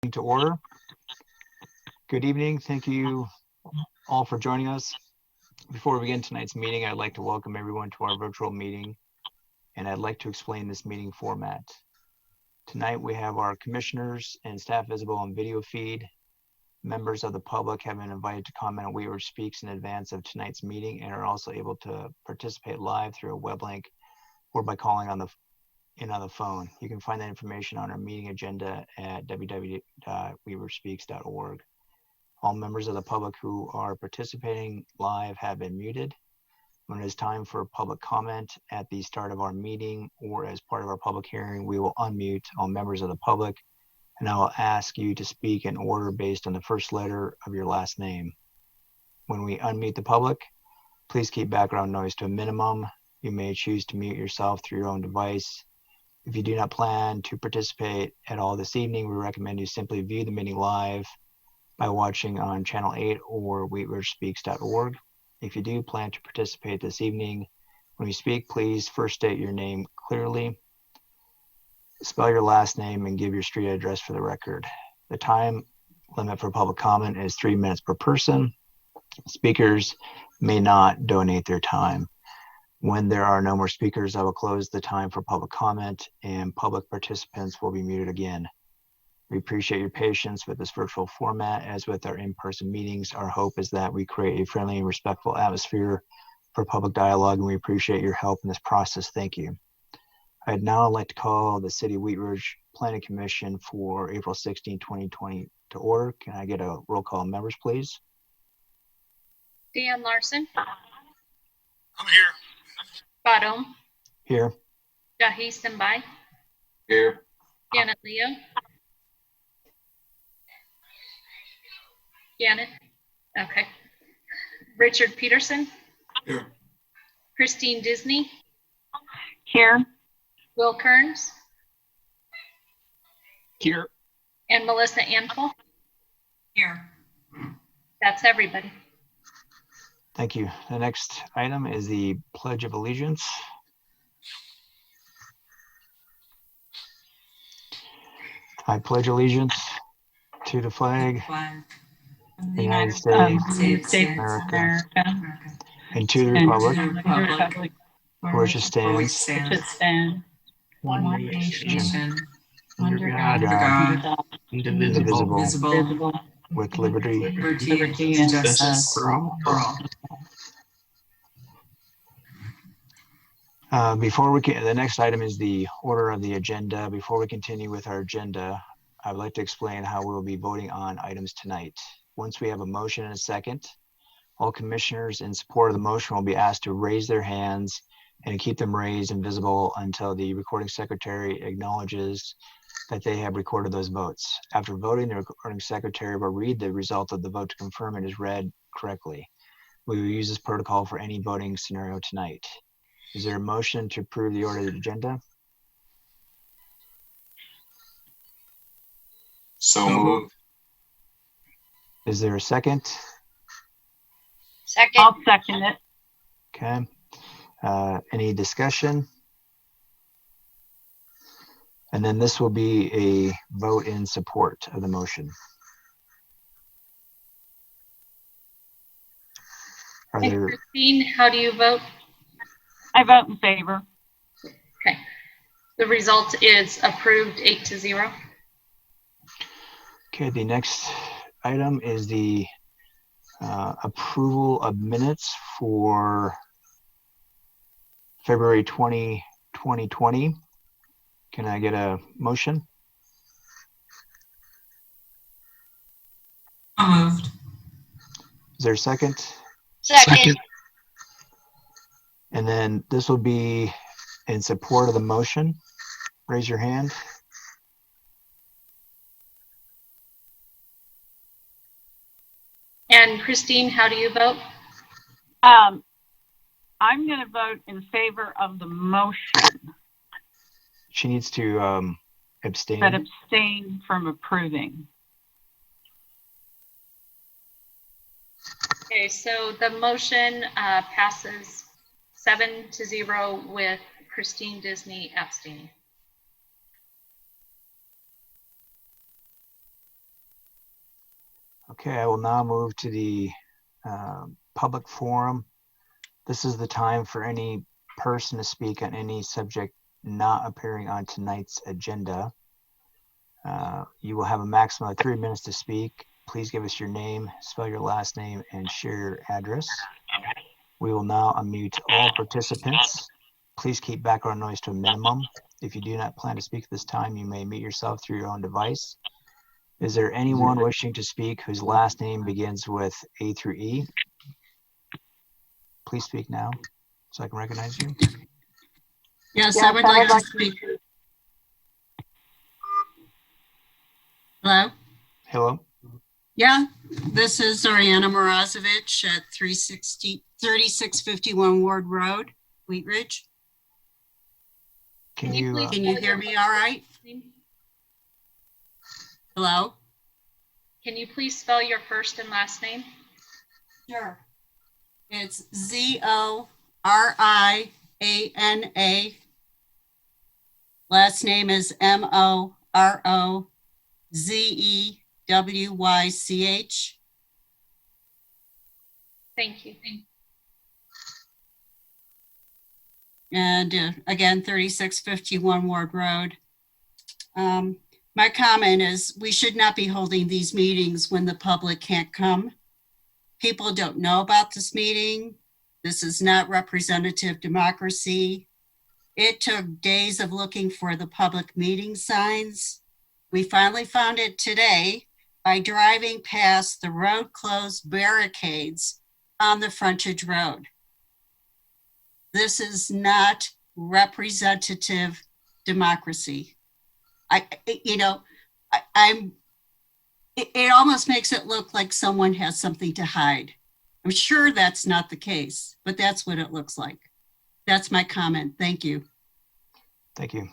To order. Good evening. Thank you all for joining us. Before we begin tonight's meeting, I'd like to welcome everyone to our virtual meeting, and I'd like to explain this meeting format. Tonight we have our commissioners and staff visible on video feed. Members of the public have been invited to comment on Weaver Speaks in advance of tonight's meeting and are also able to participate live through a web link or by calling on the phone. You can find that information on our meeting agenda at www.weaverspeaks.org. All members of the public who are participating live have been muted. When it is time for public comment at the start of our meeting or as part of our public hearing, we will unmute all members of the public, and I will ask you to speak in order based on the first letter of your last name. When we unmute the public, please keep background noise to a minimum. You may choose to mute yourself through your own device. If you do not plan to participate at all this evening, we recommend you simply view the meeting live by watching on Channel 8 or weaverspeaks.org. If you do plan to participate this evening, when you speak, please first state your name clearly, spell your last name, and give your street address for the record. The time limit for public comment is 3 minutes per person. Speakers may not donate their time. When there are no more speakers, I will close the time for public comment and public participants will be muted again. We appreciate your patience with this virtual format. As with our in-person meetings, our hope is that we create a friendly and respectful atmosphere for public dialogue, and we appreciate your help in this process. Thank you. I'd now like to call the City of Wheat Ridge Planning Commission for April 16, 2020 to order. Can I get a roll call of members, please? Dan Larson. I'm here. Badom. Here. Jahi Simbai. Here. Janet Leo. Janet. Okay. Richard Peterson. Here. Christine Disney. Here. Will Kearns. Here. And Melissa Anfel. Here. That's everybody. Thank you. The next item is the Pledge of Allegiance. I pledge allegiance to the flag of the United States of America and to the republic for which it stands, one nation, under God, indivisible, with liberty and justice for all. The next item is the order of the agenda. Before we continue with our agenda, I would like to explain how we will be voting on items tonight. Once we have a motion and a second, all commissioners in support of the motion will be asked to raise their hands and keep them raised and visible until the recording secretary acknowledges that they have recorded those votes. After voting, the recording secretary will read the result of the vote to confirm it is read correctly. We will use this protocol for any voting scenario tonight. Is there a motion to approve the order of the agenda? So moved. Is there a second? Second. I'll second it. Okay. Any discussion? And then this will be a vote in support of the motion. Are And there? Christine, how do you vote? I vote in favor. Okay. The result is approved 8-0. Okay, the next item is the approval of minutes for February 20, 2020. Can I get a motion? Moved. Is there a second? Second. And then this will be in support of the motion. Raise your hand. And Christine, how do you vote? I'm going to vote in favor of the motion, She needs to abstain. but abstain from approving. Okay, so the motion passes 7-0 with Christine Disney abstaining. Okay, I will now move to the public forum. This is the time for any person to speak on any subject not appearing on tonight's agenda. You will have a maximum of 3 minutes to speak. Please give us your name, spell your last name, and share your address. We will now unmute all participants. Please keep background noise to a minimum. If you do not plan to speak this time, you may mute yourself through your own device. Is there anyone wishing to speak whose last name begins with A through E? Please speak now so I can recognize you. Yes, I would like to speak. Hello? Hello? Yeah, this is Ariana Morozovich at 3651 Ward Road, Wheat Ridge. Can you Can you hear me all right? Hello? Can you please spell your first and last name? Sure. It's Zoriana. Last name is Morozewych. Thank you. And again, 3651 Ward Road. My comment is we should not be holding these meetings when the public can't come. People don't know about this meeting. This is not representative democracy. It took days of looking for the public meeting signs. We finally found it today by driving past the road closed barricades on the frontage road. This is not representative democracy. It almost makes it look like someone has something to hide. I'm sure that's not the case, but that's what it looks like. That's my comment. Thank you. Thank you.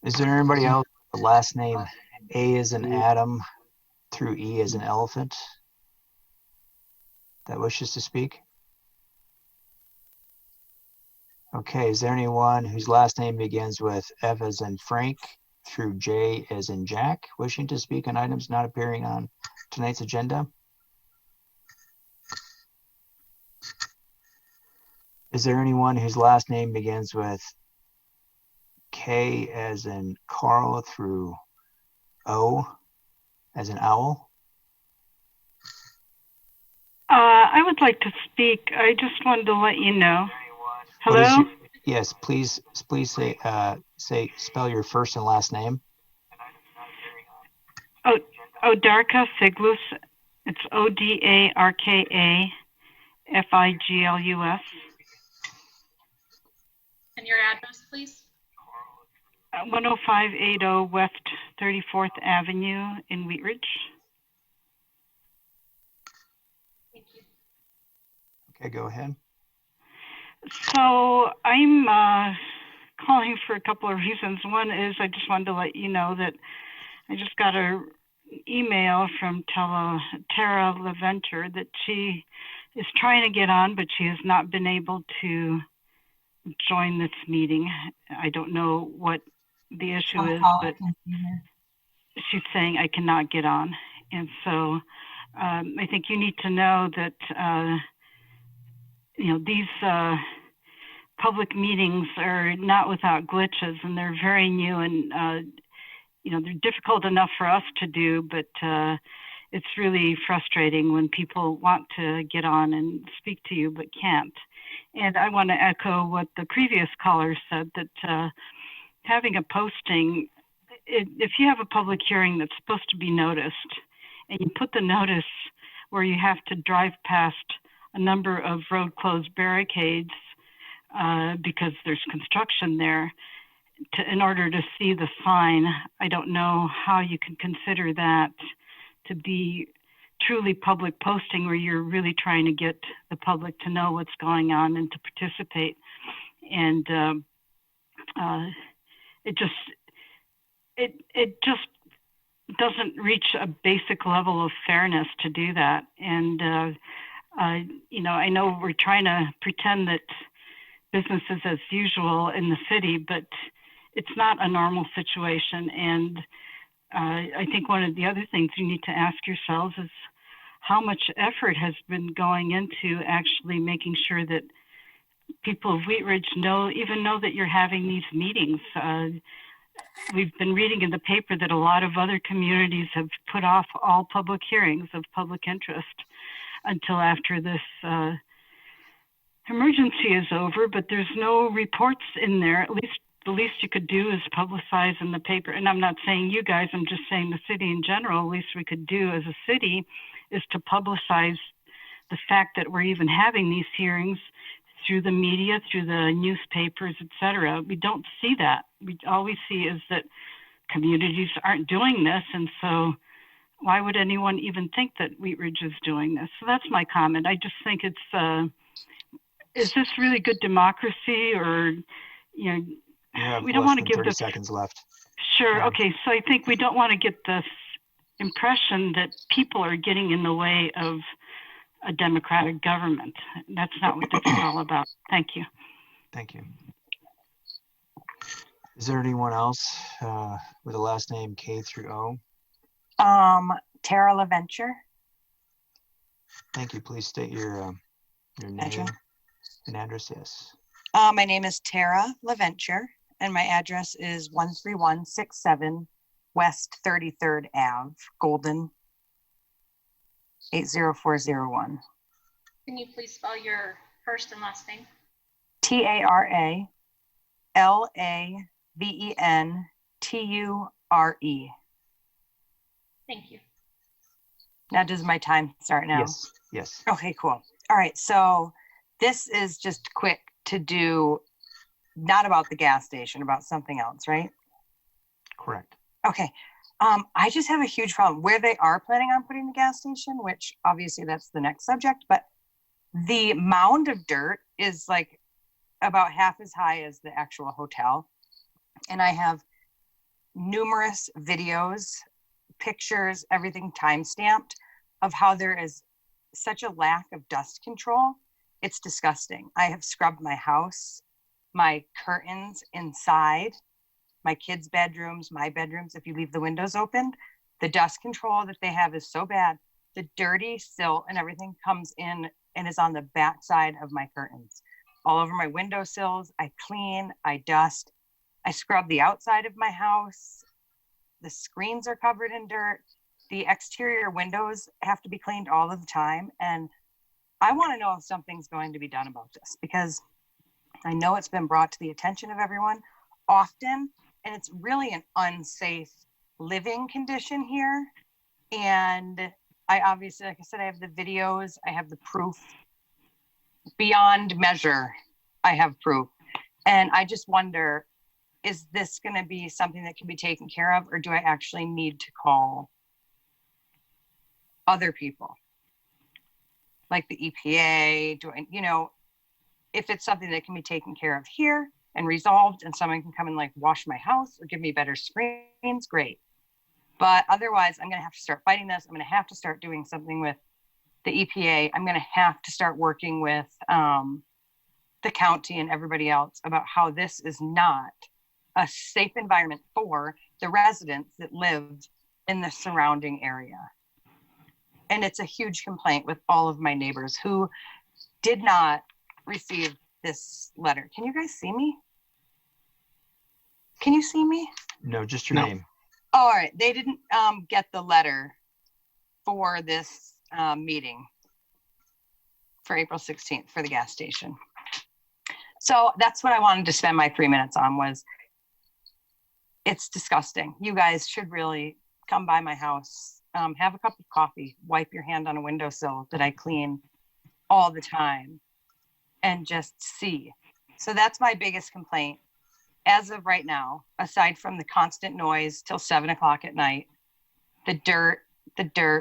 Is there anybody else with the last name A as in Adam through E as an elephant that wishes to speak? Okay, is there anyone whose last name begins with F as in Frank through J as in Jack wishing to speak on items not appearing on tonight's agenda? Is there anyone whose last name begins with K as in Carl through O as in owl? I would like to speak. I just wanted to let you know. Hello? Yes, please say spell your first and last name. Odarka Figlus. It's ODARKAFIGLUS. And your address, please? 10580 West 34th Avenue in Wheat Ridge. Thank you. Okay, go ahead. So I'm calling for a couple of reasons. One is I just wanted to let you know that I just got an email from Tara Leventer that she is trying to get on, but she has not been able to join this meeting. I don't know what the issue is, but she's saying I cannot get on. And so I think you need to know that these public meetings are not without glitches, and they're very new, and they're difficult enough for us to do, but it's really frustrating when people want to get on and speak to you but can't. And I want to echo what the previous caller said, that having a posting, if you have a public hearing that's supposed to be noticed, and you put the notice where you have to drive past a number of road closed barricades because there's construction there, in order to see the sign, I don't know how you can consider that to be truly public posting where you're really trying to get the public to know what's going on and to participate. And it just doesn't reach a basic level of fairness to do that. And I know we're trying to pretend that business is as usual in the city, but it's not a normal situation. And I think one of the other things you need to ask yourselves is how much effort has been going into actually making sure that people of Wheat Ridge know that you're having these meetings. We've been reading in the paper that a lot of other communities have put off all public hearings of public interest until after this emergency is over, but there's no reports in there. At least the least you could do is publicize in the paper. And I'm not saying you guys, I'm just saying the city in general. Least we could do as a city is to publicize the fact that we're even having these hearings through the media, through the newspapers, et cetera. We don't see that. All we see is that communities aren't doing this. And so why would anyone even think that Wheat Ridge is doing this? So that's my comment. I just think it's, is this really good democracy, or, you know, You have we don't less want to than give 30 the, seconds left. sure. Yeah. Okay. So I think we don't want to get this impression that people are getting in the way of a democratic government. That's not what this is all about. Thank you. Thank you. Is there anyone else with a last name K through O? Tara LaVenture. Thank you. Please state your name Address. and address. Yes. My name is Tara LaVenture, and my address is 13167 West 33rd Ave, Golden, 80401. Can you please spell your first and last name? TARALAVENTURE. Thank you. Now, does my time start now? Yes. Yes. Okay, cool. All right, so this is just quick to do, not about the gas station, about something else, right? Correct. Okay. I just have a huge problem where they are planning on putting the gas station, which obviously that's the next subject, but the mound of dirt is like about half as high as the actual hotel. And I have numerous videos, pictures, everything time-stamped of how there is such a lack of dust control. It's disgusting. I have scrubbed my house, my curtains inside, my kids' bedrooms, my bedrooms. If you leave the windows open, the dust control that they have is so bad. The dirty silt and everything comes in and is on the back side of my curtains. All over my windowsills, I clean, I dust, I scrub the outside of my house. The screens are covered in dirt. The exterior windows have to be cleaned all of the time. And I want to know if something's going to be done about this, because I know it's been brought to the attention of everyone often, and it's really an unsafe living condition here. And I obviously, like I said, I have the videos, I have the proof beyond measure. I have proof. And I just wonder, is this going to be something that can be taken care of, or do I actually need to call other people like the EPA? Do I, if it's something that can be taken care of here and resolved, and someone can come and like wash my house or give me better screens, great. But otherwise, I'm going to have to start fighting this. I'm going to have to start doing something with the EPA. I'm going to have to start working with the county and everybody else about how this is not a safe environment for the residents that live in the surrounding area. And it's a huge complaint with all of my neighbors who did not receive this letter. Can you guys see me? Can you see me? No, just your No. name. All right. They didn't get the letter for this meeting for April 16th for the gas station. So that's what I wanted to spend my 3 minutes on. Was it's disgusting. You guys should really come by my house, have a cup of coffee, wipe your hand on a windowsill that I clean all the time, and just see. So that's my biggest complaint as of right now, aside from the constant noise till 7 o'clock at night, the dirt, and You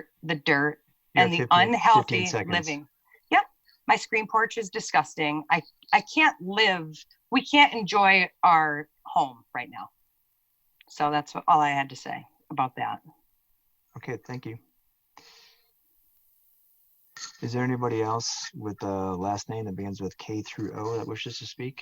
the have 15 unhealthy seconds. living. Yep. My screen porch is disgusting. I can't live. We can't enjoy our home right now. So that's all I had to say about that. Okay, thank you. Is there anybody else with a last name that begins with K through O that wishes to speak?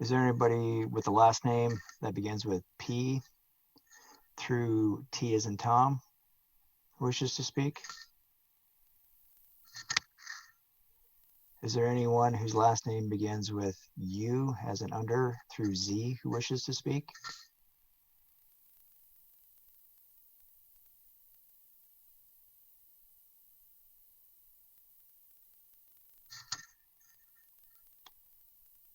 Is there anybody with the last name that begins with P through T as in Tom who wishes to speak? Is there anyone whose last name begins with U as in under through Z who wishes to speak?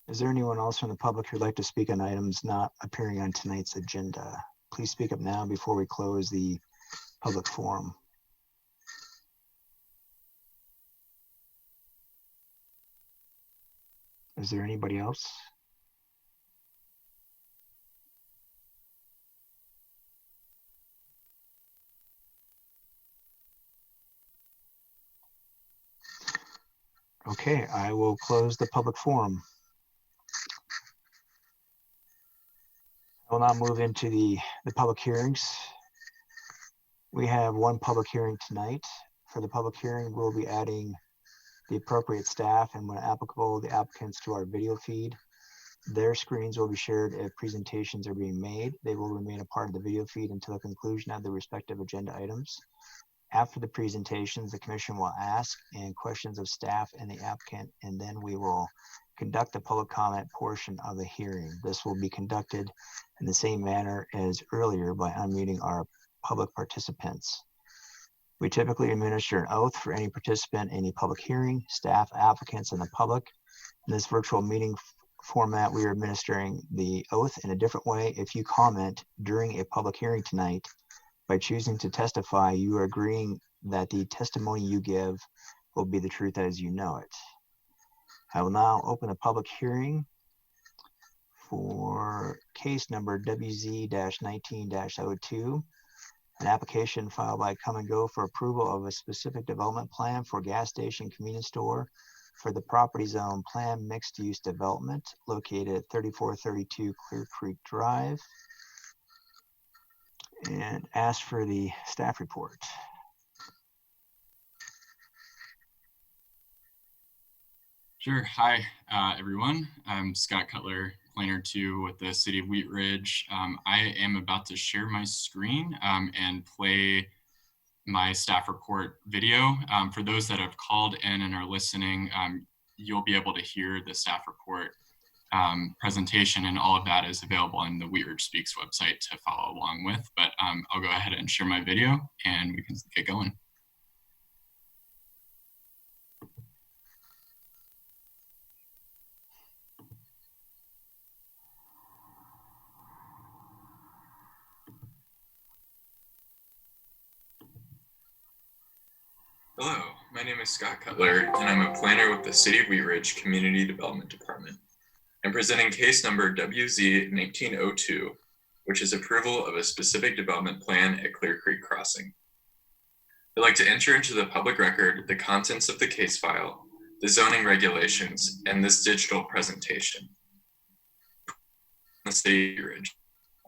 Is there anyone else from the public who'd like to speak on items not appearing on tonight's agenda? Please speak up now before we close the public forum. Is there anybody else? Okay, I will close the public forum. I will now move into the public hearings. We have one public hearing tonight. For the public hearing, we'll be adding the appropriate staff and, when applicable, the applicants to our video feed. Their screens will be shared if presentations are being made. They will remain a part of the video feed until the conclusion of the respective agenda items. After the presentations, the commission will ask and questions of staff and the applicant, and then we will conduct the public comment portion of the hearing. This will be conducted in the same manner as earlier by unmuting our public participants. We typically administer an oath for any participant in any public hearing, staff, applicants, and the public. In this virtual meeting format, we are administering the oath in a different way. If you comment during a public hearing tonight, by choosing to testify, you are agreeing that the testimony you give will be the truth as you know it. I will now open a public hearing for case number WZ-19-02, an application filed by Come and Go for approval of a specific development plan for gas station convenience store for the property zone plan mixed use development located at 3432 Clear Creek Drive, and ask for the staff report. Sure. Hi, everyone. I'm Scott Cutler, Planner 2 with the City of Wheat Ridge. I am about to share my screen and play my staff report video. For those that have called in and are listening, you'll be able to hear the staff report presentation, and all of that is available on the Wheat Ridge Speaks website to follow along with. But I'll go ahead and share my video and we can get going. Hello, my name is Scott Cutler, and I'm a planner with the City of Wheat Ridge Community Development Department. I'm presenting case number WZ-1902, which is approval of a specific development plan at Clear Creek Crossing. I'd like to enter into the public record the contents of the case file, the zoning regulations, and this digital presentation. The City of Wheat Ridge.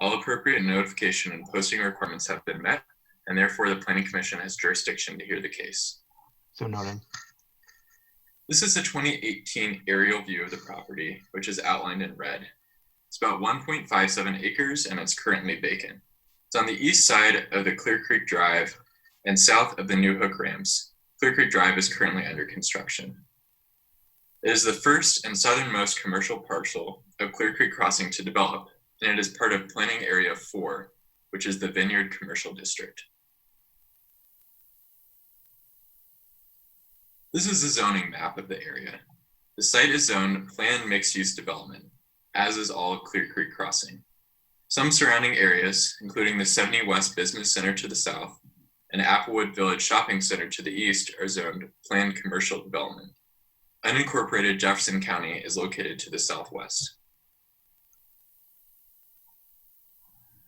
All appropriate notification and posting requirements have been met, and therefore the Planning Commission has jurisdiction to hear the case. So noted. This is a 2018 aerial view of the property, which is outlined in red. It's about 1.57 acres and it's currently vacant. It's on the east side of the Clear Creek Drive and south of the New Hook Ramps. Clear Creek Drive is currently under construction. It is the first and southernmost commercial parcel of Clear Creek Crossing to develop, and it is part of Planning Area 4, which is the Vineyard Commercial District. This is the zoning map of the area. The site is zoned planned mixed-use development, as is all of Clear Creek Crossing. Some surrounding areas, including the 70 West Business Center to the south and Applewood Village Shopping Center to the east, are zoned planned commercial development. Unincorporated Jefferson County is located to the southwest.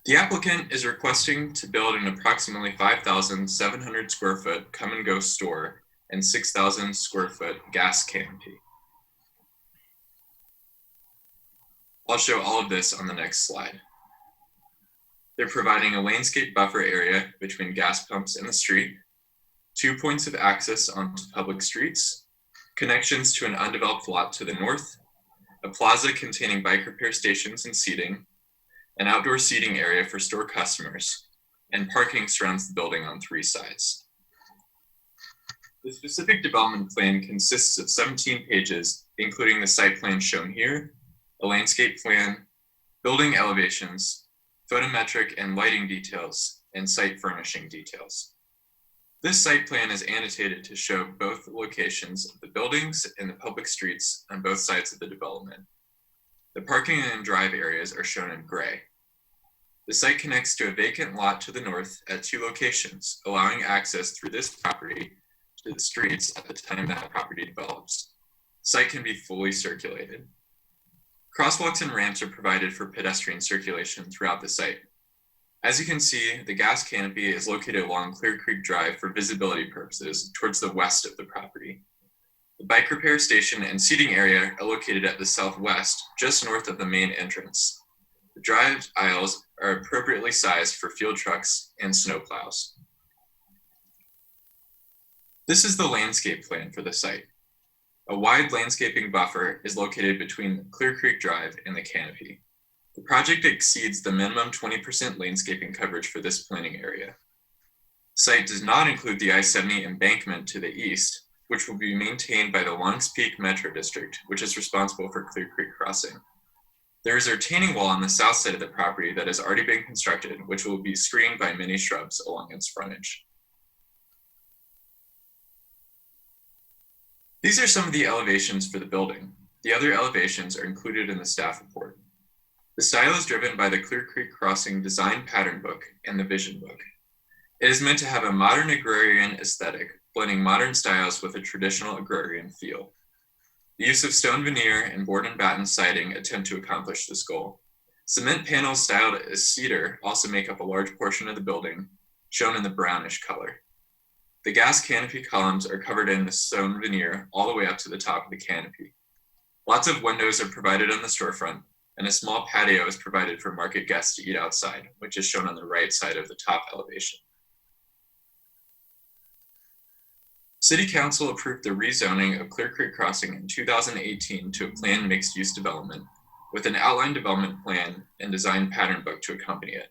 The applicant is requesting to build an approximately 5,700 square foot Come and Go store and 6,000 square foot gas canopy. I'll show all of this on the next slide. They're providing a landscape buffer area between gas pumps and the street, 2 points of access onto public streets, connections to an undeveloped lot to the north, a plaza containing bike repair stations and seating, an outdoor seating area for store customers, and parking surrounds the building on 3 sides. The specific development plan consists of 17 pages, including the site plan shown here, a landscape plan, building elevations, photometric and lighting details, and site furnishing details. This site plan is annotated to show both the locations of the buildings and the public streets on both sides of the development. The parking and drive areas are shown in gray. The site connects to a vacant lot to the north at 2 locations, allowing access through this property to the streets at the time that property develops. The site can be fully circulated. Crosswalks and ramps are provided for pedestrian circulation throughout the site. As you can see, the gas canopy is located along Clear Creek Drive for visibility purposes towards the west of the property. The bike repair station and seating area are located at the southwest, just north of the main entrance. The drive aisles are appropriately sized for field trucks and snowplows. This is the landscape plan for the site. A wide landscaping buffer is located between Clear Creek Drive and the canopy. The project exceeds the minimum 20% landscaping coverage for this planning area. The site does not include the I-70 embankment to the east, which will be maintained by the Longs Peak Metro District, which is responsible for Clear Creek Crossing. There is a retaining wall on the south side of the property that has already been constructed, which will be screened by many shrubs along its frontage. These are some of the elevations for the building. The other elevations are included in the staff report. The style is driven by the Clear Creek Crossing Design Pattern Book and the Vision Book. It is meant to have a modern agrarian aesthetic, blending modern styles with a traditional agrarian feel. The use of stone veneer and board and batten siding attempt to accomplish this goal. Cement panels styled as cedar also make up a large portion of the building, shown in the brownish color. The gas canopy columns are covered in the stone veneer all the way up to the top of the canopy. Lots of windows are provided on the storefront, and a small patio is provided for market guests to eat outside, which is shown on the right side of the top elevation. City Council approved the rezoning of Clear Creek Crossing in 2018 to a planned mixed-use development with an outline development plan and design pattern book to accompany it.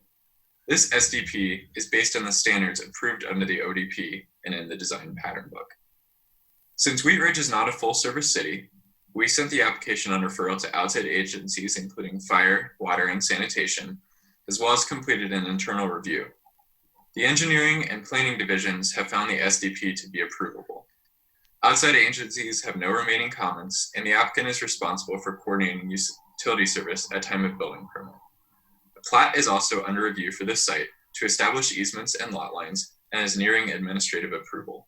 This SDP is based on the standards approved under the ODP and in the design pattern book. Since Wheat Ridge is not a full-service city, we sent the application on referral to outside agencies including fire, water, and sanitation, as well as completed an internal review. The engineering and planning divisions have found the SDP to be approvable. Outside agencies have no remaining comments, and the applicant is responsible for coordinating utility service at time of building permit. A plat is also under review for this site to establish easements and lot lines and is nearing administrative approval.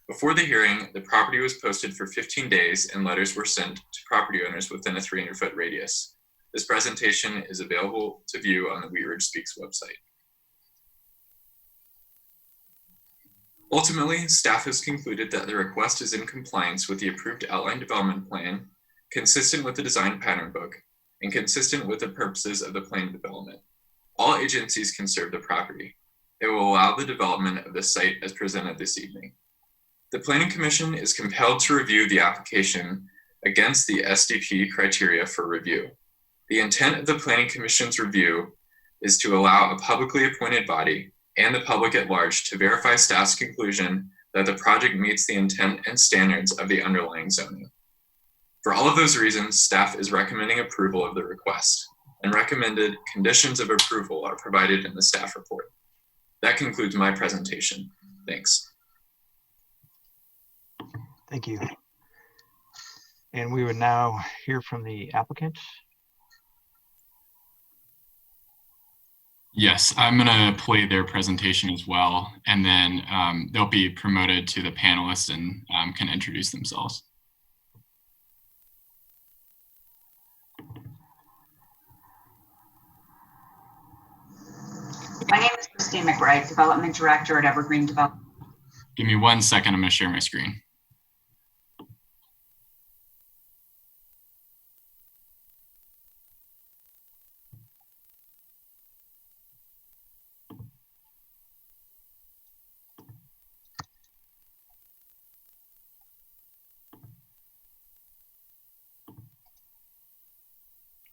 Before the hearing, the property was posted for 15 days and letters were sent to property owners within a 300-foot radius. This presentation is available to view on the Wheat Ridge Speaks website. Ultimately, staff has concluded that the request is in compliance with the approved outline development plan, consistent with the design pattern book, and consistent with the purposes of the plan development. All agencies can serve the property. It will allow the development of the site as presented this evening. The Planning Commission is compelled to review the application against the SDP criteria for review. The intent of the Planning Commission's review is to allow a publicly appointed body and the public at large to verify staff's conclusion that the project meets the intent and standards of the underlying zoning. For all of those reasons, staff is recommending approval of the request, and recommended conditions of approval are provided in the staff report. That concludes my presentation. Thanks. Thank you. And we would now hear from the applicant. Yes, I'm going to play their presentation as well, and then they'll be promoted to the panelists and can introduce themselves. My name is Christine McBride, Development Director at Evergreen Development. Give me 1 second, I'm going to share my screen.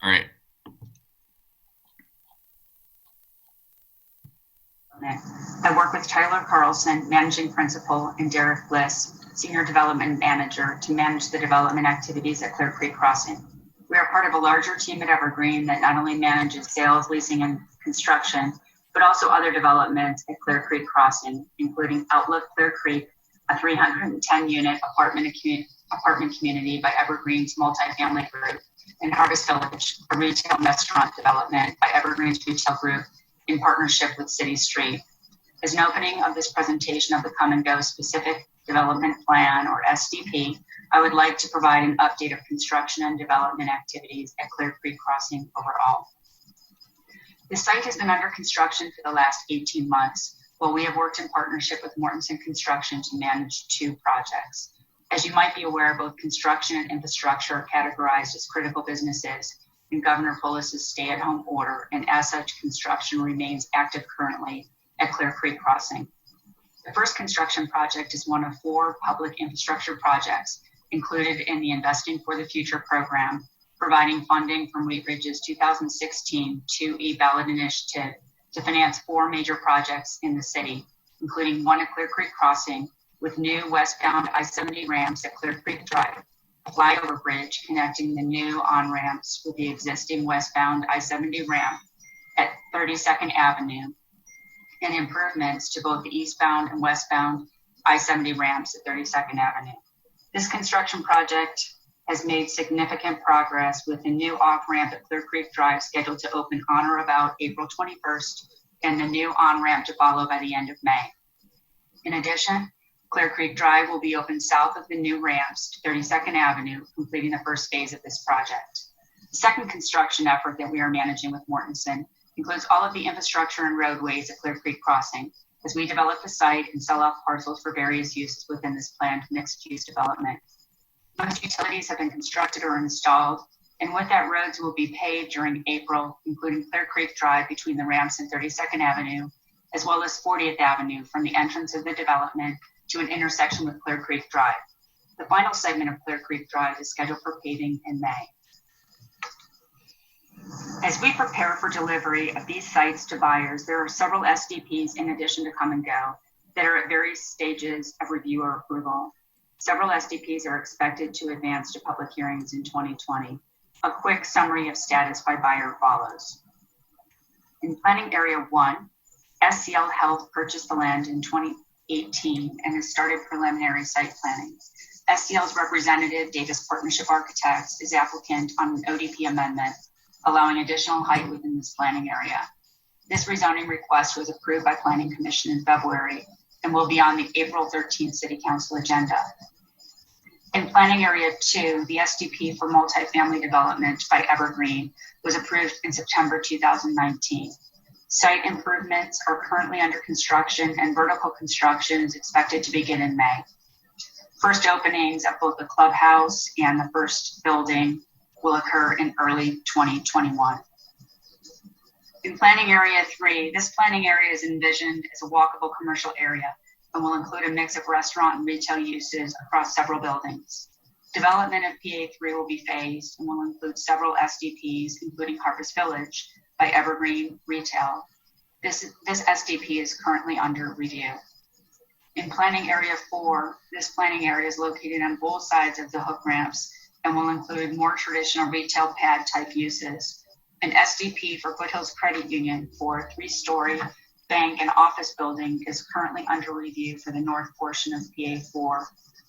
All right. I work with Tyler Carlson, Managing Principal, and Derek Bliss, Senior Development Manager, to manage the development activities at Clear Creek Crossing. We are part of a larger team at Evergreen that not only manages sales, leasing, and construction, but also other developments at Clear Creek Crossing, including Outlook Clear Creek, a 310-unit apartment community by Evergreen's multifamily group, and Harvest Village, a retail and restaurant development by Evergreen's retail group in partnership with City Street. As an opening of this presentation of the Come and Go Specific Development Plan, or SDP, I would like to provide an update of construction and development activities at Clear Creek Crossing overall. The site has been under construction for the last 18 months, while we have worked in partnership with Mortensen Construction to manage 2 projects. As you might be aware, both construction and infrastructure are categorized as critical businesses in Governor Polis's stay-at-home order, and as such, construction remains active currently at Clear Creek Crossing. The first construction project is one of 4 public infrastructure projects included in the Investing for the Future program, providing funding from Wheat Ridge's 2016 2E ballot initiative to finance 4 major projects in the city, including one at Clear Creek Crossing with new westbound I-70 ramps at Clear Creek Drive, a flyover bridge connecting the new on-ramps with the existing westbound I-70 ramp at 32nd Avenue, and improvements to both the eastbound and westbound I-70 ramps at 32nd Avenue. This construction project has made significant progress with the new off-ramp at Clear Creek Drive scheduled to open on or about April 21st, and the new on-ramp to follow by the end of May. In addition, Clear Creek Drive will be open south of the new ramps to 32nd Avenue, completing the first phase of this project. The second construction effort that we are managing with Mortensen includes all of the infrastructure and roadways at Clear Creek Crossing as we develop the site and sell off parcels for various uses within this planned mixed-use development. Most utilities have been constructed or installed, and with that, roads will be paved during April, including Clear Creek Drive between the ramps and 32nd Avenue, as well as 40th Avenue from the entrance of the development to an intersection with Clear Creek Drive. The final segment of Clear Creek Drive is scheduled for paving in May. As we prepare for delivery of these sites to buyers, there are several SDPs in addition to Come and Go that are at various stages of review or approval. Several SDPs are expected to advance to public hearings in 2020. A quick summary of status by buyer follows. In Planning Area 1, SCL Health purchased the land in 2018 and has started preliminary site planning. SCL's representative, Davis Partnership Architects, is applicant on an ODP amendment, allowing additional height within this planning area. This rezoning request was approved by Planning Commission in February and will be on the April 13th City Council agenda. In Planning Area 2, the SDP for multifamily development by Evergreen was approved in September 2019. Site improvements are currently under construction and vertical construction is expected to begin in May. First openings at both the clubhouse and the first building will occur in early 2021. In Planning Area 3, this planning area is envisioned as a walkable commercial area and will include a mix of restaurant and retail uses across several buildings. Development of PA3 will be phased and will include several SDPs, including Harvest Village by Evergreen Retail. This SDP is currently under review. In Planning Area 4, this planning area is located on both sides of the hook ramps and will include more traditional retail pad type uses. An SDP for Foothills Credit Union for a 3-story bank and office building is currently under review for the north portion of PA4.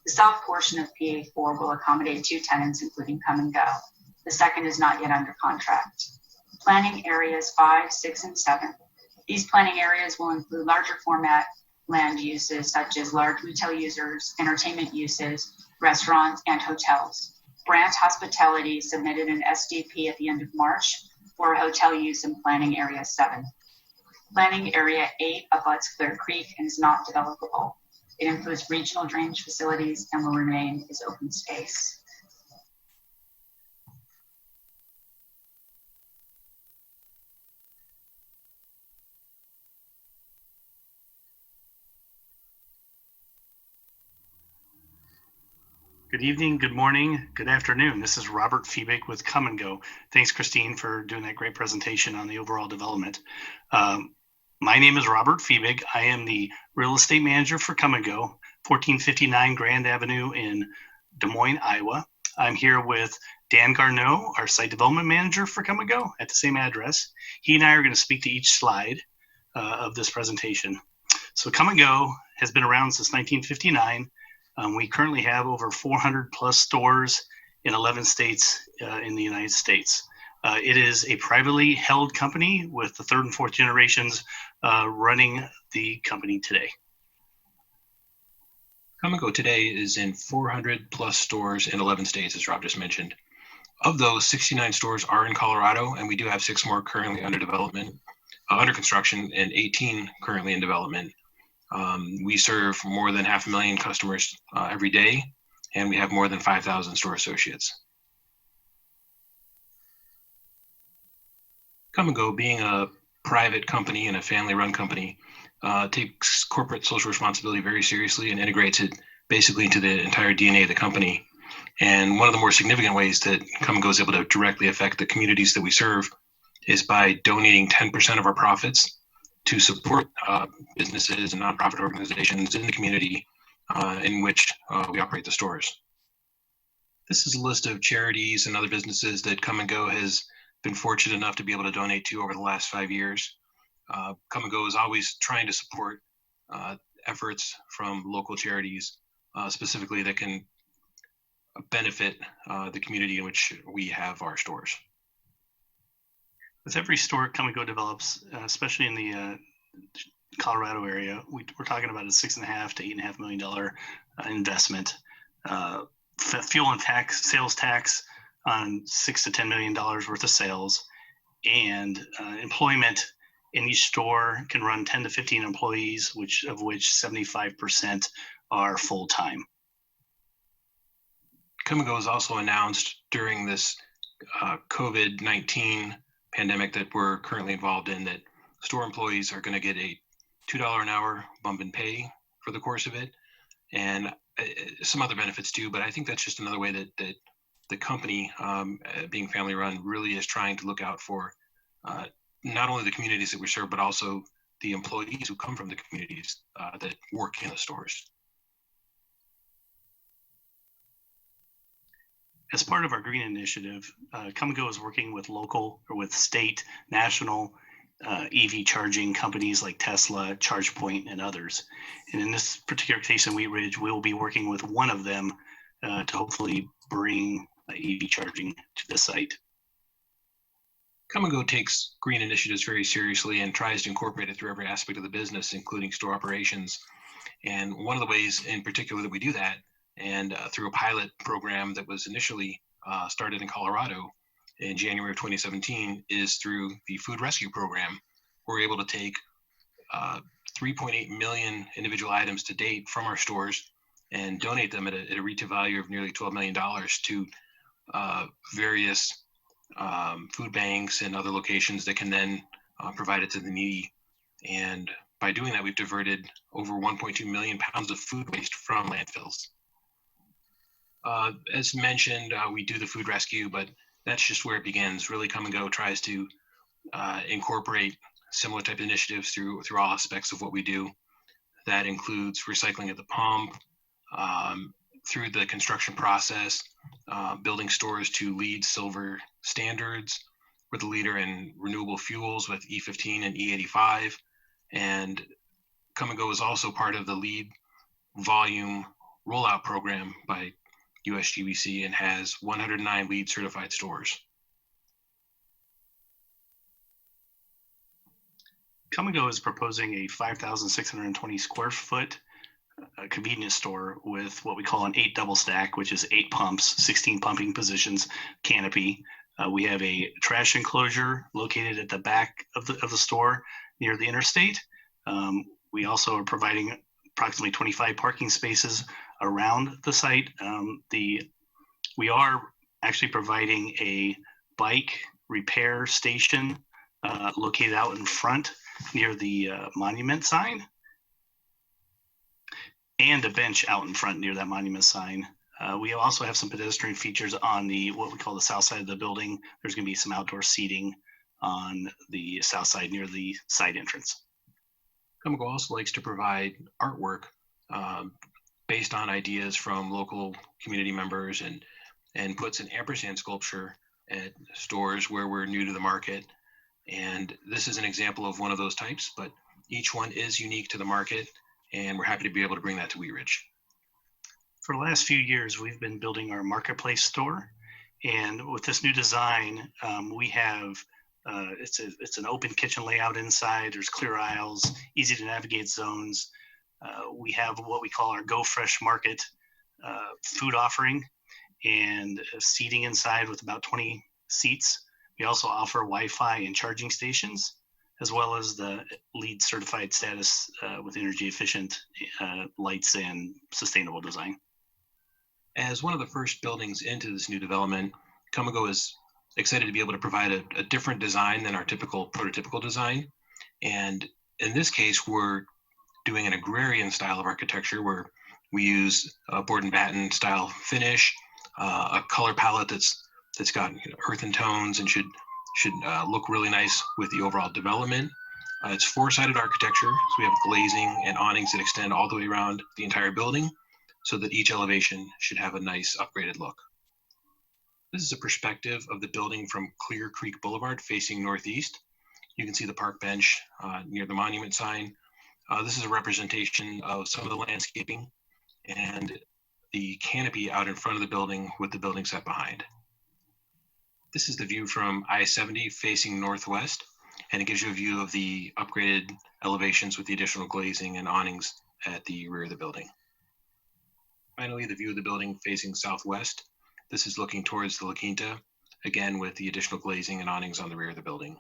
The south portion of PA4 will accommodate 2 tenants, including Come and Go. The second is not yet under contract. Planning areas 5, 6, and 7. These planning areas will include larger format land uses such as large retail users, entertainment uses, restaurants, and hotels. Brandt Hospitality submitted an SDP at the end of March for hotel use in Planning Area 7. Planning Area 8 abuts Clear Creek and is not developable. It includes regional drainage facilities and will remain as open space. Good evening, good morning, good afternoon. This is Robert Fiebig with Come and Go. Thanks, Christine, for doing that great presentation on the overall development. My name is Robert Fiebig. I am the real estate manager for Come and Go, 1459 Grand Avenue in Des Moines, Iowa. I'm here with Dan Garneau, our site development manager for Come and Go at the same address. He and I are going to speak to each slide of this presentation. So Come and Go has been around since 1959. We currently have over 400 plus stores in 11 states in the United States. It is a privately held company with the third and fourth generations running the company today. Come and Go today is in 400 plus stores in 11 states, as Rob just mentioned. Of those, 69 stores are in Colorado, and we do have 6 more currently under development, under construction, and 18 currently in development. We serve more than 500,000 customers every day, and we have more than 5,000 store associates. Come and Go, being a private company and a family-run company, takes corporate social responsibility very seriously and integrates it basically into the entire DNA of the company. And one of the more significant ways that Come and Go is able to directly affect the communities that we serve is by donating 10% of our profits to support businesses and nonprofit organizations in the community in which we operate the stores. This is a list of charities and other businesses that Come and Go has been fortunate enough to be able to donate to over the last 5 years. Come and Go is always trying to support efforts from local charities, specifically that can benefit the community in which we have our stores. With every store Come and Go develops, especially in the Colorado area, we're talking about a $6.5 to $8.5 million investment. Fuel and tax, sales tax on $6 to $10 million worth of sales, and employment in each store can run 10 to 15 employees, of which 75% are full-time. Come and Go was also announced during this COVID-19 pandemic that we're currently involved in that store employees are going to get a $2 an hour bump in pay for the course of it, and some other benefits too. But I think that's just another way that the company, being family run, really is trying to look out for not only the communities that we serve, but also the employees who come from the communities that work in the stores. As part of our green initiative, Come and Go is working with local or with state, national EV charging companies like Tesla, ChargePoint, and others. And in this particular case in Wheat Ridge, we'll be working with one of them to hopefully bring EV charging to the site. Come and Go takes green initiatives very seriously and tries to incorporate it through every aspect of the business, including store operations. And one of the ways in particular that we do that, and through a pilot program that was initially started in Colorado in January of 2017, is through the food rescue program. We're able to take 3.8 million individual items to date from our stores and donate them at a retail value of nearly $12 million to various food banks and other locations that can then provide it to the needy. And by doing that, we've diverted over 1.2 million pounds of food waste from landfills. As mentioned, we do the food rescue, but that's just where it begins. Really, Come and Go tries to incorporate similar type of initiatives through all aspects of what we do. That includes recycling at the pump, through the construction process, building stores to LEED Silver standards. We're the leader in renewable fuels with E15 and E85. And Come and Go is also part of the LEED volume rollout program by USGBC and has 109 LEED certified stores. Come and Go is proposing a 5,620 square foot convenience store with what we call an 8 double stack, which is 8 pumps, 16 pumping positions, canopy. We have a trash enclosure located at the back of the store near the interstate. We also are providing approximately 25 parking spaces around the site. We are actually providing a bike repair station located out in front near the monument sign, and a bench out in front near that monument sign We also have some pedestrian features on the what we call the south side of the building. There's going to be some outdoor seating on the south side near the side entrance. Comico also likes to provide artwork based on ideas from local community members and puts an ampersand sculpture at stores where we're new to the market. And this is an example of one of those types, but each one is unique to the market, and we're happy to be able to bring that to Wheat Ridge. For the last few years, we've been building our marketplace store. And with this new design, we have it's an open kitchen layout inside. There's clear aisles, easy to navigate zones. We have what we call our Go Fresh Market food offering and seating inside with about 20 seats. We also offer Wi-Fi and charging stations, as well as the LEED certified status with energy efficient lights and sustainable design. As one of the first buildings into this new development, Comico is excited to be able to provide a different design than our typical prototypical design. And in this case, we're doing an agrarian style of architecture where we use a board and batten style finish, a color palette that's got earthen tones and should look really nice with the overall development. It's four-sided architecture, so we have glazing and awnings that extend all the way around the entire building, so that each elevation should have a nice upgraded look. This is a perspective of the building from Clear Creek Boulevard facing northeast. You can see the park bench near the monument sign. This is a representation of some of the landscaping and the canopy out in front of the building with the building set behind. This is the view from I-70 facing northwest, and it gives you a view of the upgraded elevations with the additional glazing and awnings at the rear of the building. Finally, the view of the building facing southwest. This is looking towards the La Quinta, again with the additional glazing and awnings on the rear of the building.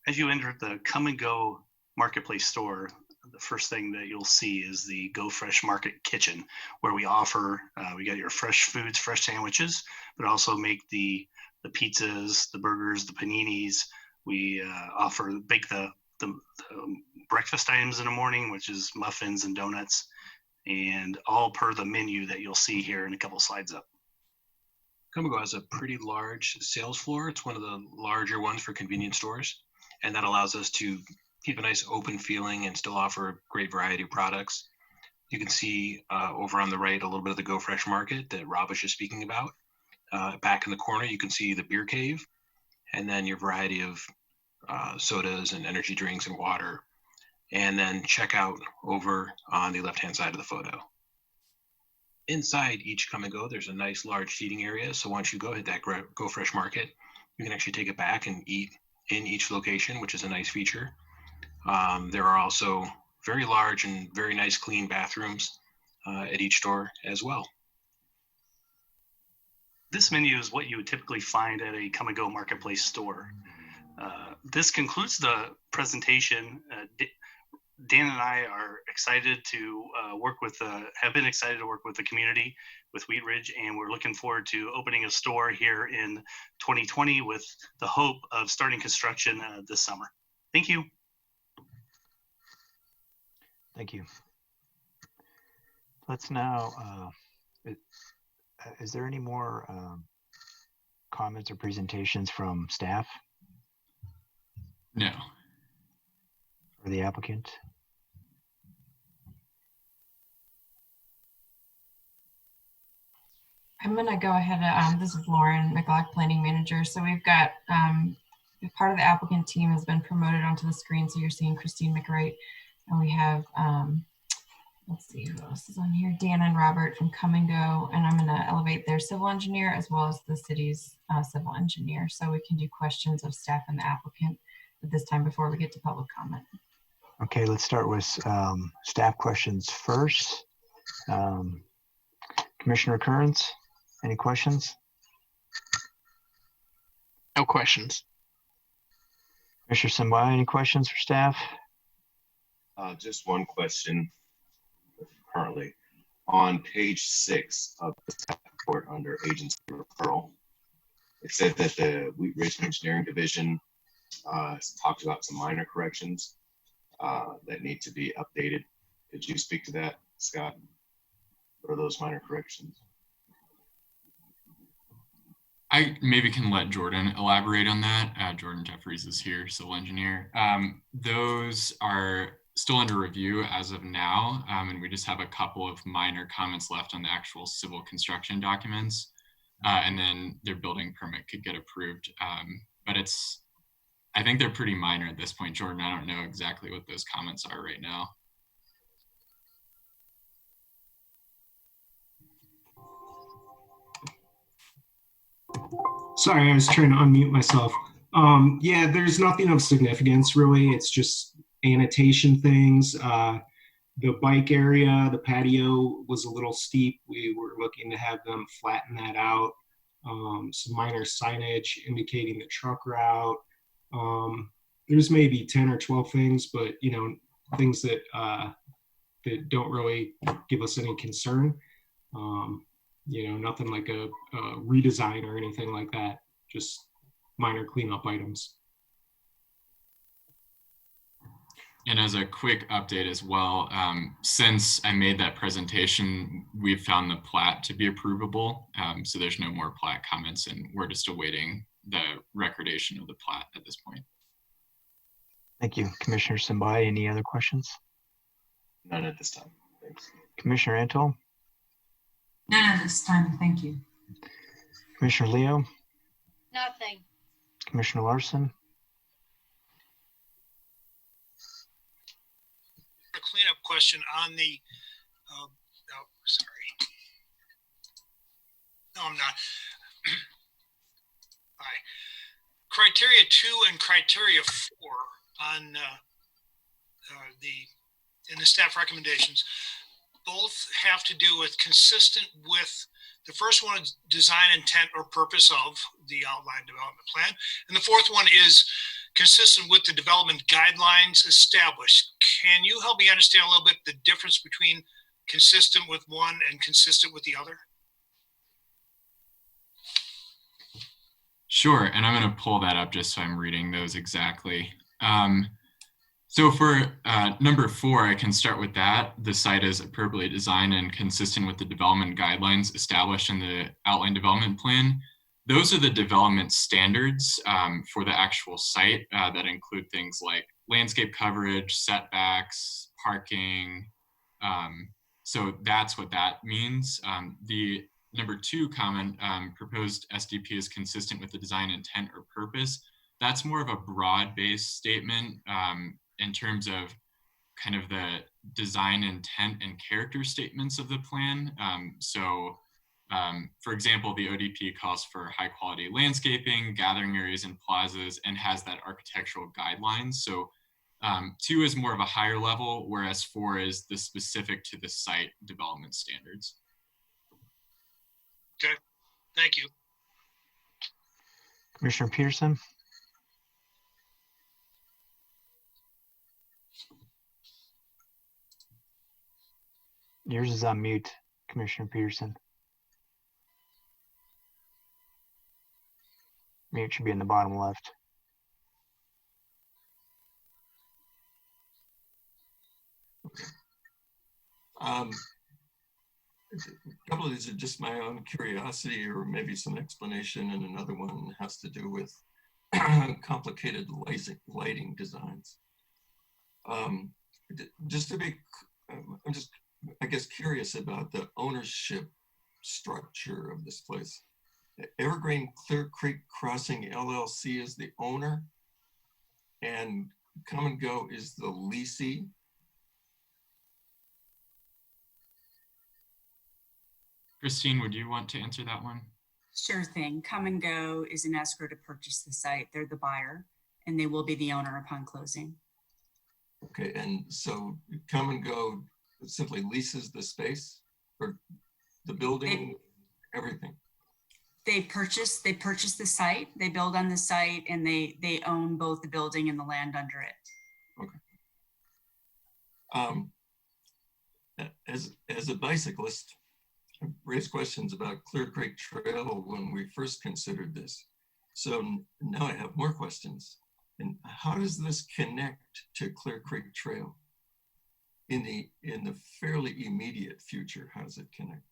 As you enter the Come and Go Marketplace store, the first thing that you'll see is the Go Fresh Market Kitchen, where we offer, we got your fresh foods, fresh sandwiches, but also make the pizzas, the burgers, the paninis. We bake the breakfast items in the morning, which is muffins and donuts, and all per the menu that you'll see here in a couple slides up. Comico has a pretty large sales floor. It's one of the larger ones for convenience stores, and that allows us to keep a nice open feeling and still offer a great variety of products. You can see over on the right a little bit of the Go Fresh Market that Rob was just speaking about. Back in the corner, you can see the beer cave, and then your variety of sodas and energy drinks and water, and then checkout over on the left-hand side of the photo. Inside each Come and Go, there's a nice large seating area. So once you go hit that Go Fresh Market, you can actually take it back and eat in each location, which is a nice feature. There are also very large and very nice clean bathrooms at each store as well. This menu is what you would typically find at a Come and Go Marketplace store. This concludes the presentation. Dan and I are excited to have been excited to work with the community, with Wheat Ridge, and we're looking forward to opening a store here in 2020 with the hope of starting construction this summer. Thank you. Thank you. Let's now, is there any more comments or presentations from staff? No. Or the applicant? I'm going to go ahead. This is Lauren McLeod, Planning Manager. So we've got part of the applicant team has been promoted onto the screen. So you're seeing Christine McWright, and we have, let's see who else is on here. Dan and Robert from Come and Go, and I'm going to elevate their civil engineer as well as the city's civil engineer. So we can do questions of staff and the applicant at this time before we get to public comment. Okay, let's start with staff questions first. Commissioner Kearns, any questions? No questions. Commissioner Simbai, any questions for staff? Just one question currently. On page 6 of the staff report under agency referral, it said that the Wheat Ridge Engineering Division talked about some minor corrections that need to be updated. Could you speak to that, Scott? or those minor corrections? I maybe can let Jordan elaborate on that. Jordan Jeffries is here, civil engineer. Those are still under review as of now, and we just have a couple of minor comments left on the actual civil construction documents, and then their building permit could get approved. But I think they're pretty minor at this point. Jordan, I don't know exactly what those comments are right now. Sorry, I was trying to unmute myself. Yeah, there's nothing of significance really. It's just annotation things. The bike area, the patio was a little steep. We were looking to have them flatten that out. Some minor signage indicating the truck route. There's maybe 10 or 12 things, but things that that don't really give us any concern. Nothing like a redesign or anything like that, just minor cleanup items. And as a quick update as well, since I made that presentation, we've found the plat to be approvable. So there's no more plat comments, and we're just awaiting the recordation of the plat at this point. Thank you. Commissioner Simbai, any other questions? None at this time. Thanks. Commissioner Antle? None at this time, thank you. Commissioner Leo? Nothing. Commissioner Larson? A cleanup question on the, sorry. No, I'm not. All right. Criteria 2 and criteria 4 on in the staff recommendations both have to do with consistent with the first one is design intent or purpose of the outline development plan. And the fourth one is consistent with the development guidelines established. Can you help me understand a little bit the difference between consistent with one and consistent with the other? Sure, and I'm going to pull that up just so I'm reading those exactly. So for number 4, I can start with that. The site is appropriately designed and consistent with the development guidelines established in the outline development plan. Those are the development standards for the actual site that include things like landscape coverage, setbacks, parking. So that's what that means. The number 2 comment, proposed SDP is consistent with the design intent or purpose. That's more of a broad-based statement in terms of kind of the design intent and character statements of the plan. For example, the ODP calls for high quality landscaping, gathering areas and plazas, and has that architectural guidelines. So 2 is more of a higher level, whereas 4 is the specific to the site development standards. Okay, thank you. Commissioner Peterson? Yours is on mute, Commissioner Peterson. Mute should be in the bottom left. A couple of these are just my own curiosity or maybe some explanation, and another one has to do with complicated lighting designs. Just to be, I'm just, I guess, curious about the ownership structure of this place. Evergreen Clear Creek Crossing LLC is the owner, and Come and Go is the leasee. Christine, would you want to answer that one? Sure thing. Come and Go is an escrow to purchase the site. They're the buyer, and they will be the owner upon closing. Okay, and so Come and Go simply leases the space or the building, everything? They purchase the site, they build on the site, and they own both the building and the land under it. Okay. As a bicyclist, I raised questions about Clear Creek Trail when we first considered this. So now I have more questions. And how does this connect to Clear Creek Trail? in the fairly immediate future, how does it connect?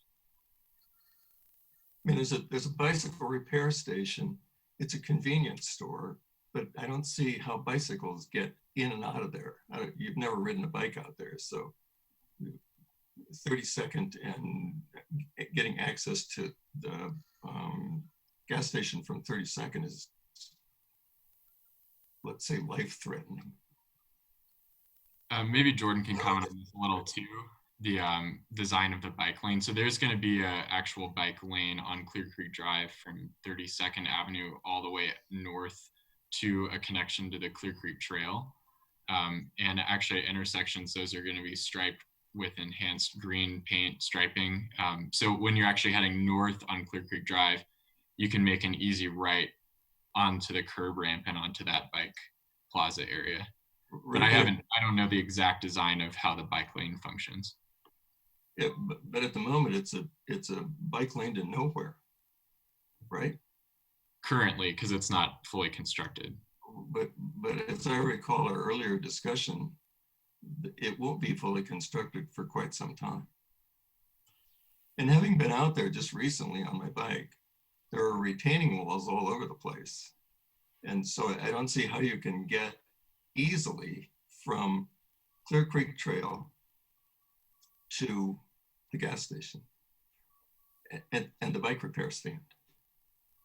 I mean, there's a bicycle repair station. It's a convenience store, but I don't see how bicycles get in and out of there. You've never ridden a bike out there, so 32nd and getting access to the gas station from 32nd is, let's say, life-threatening. Maybe Jordan can comment on this a little too, the design of the bike lane. So there's going to be an actual bike lane on Clear Creek Drive from 32nd Avenue all the way north to a connection to the Clear Creek Trail. And actually at intersections, those are going to be striped with enhanced green paint striping. So when you're actually heading north on Clear Creek Drive, you can make an easy right onto the curb ramp and onto that bike plaza area. But I don't know the exact design of how the bike lane functions. Yeah, but at the moment it's a bike lane to nowhere, right? Currently, because it's not fully constructed. But as I recall our earlier discussion, it won't be fully constructed for quite some time. And having been out there just recently on my bike, there are retaining walls all over the place. And so I don't see how you can get easily from Clear Creek Trail to the gas station and the bike repair stand.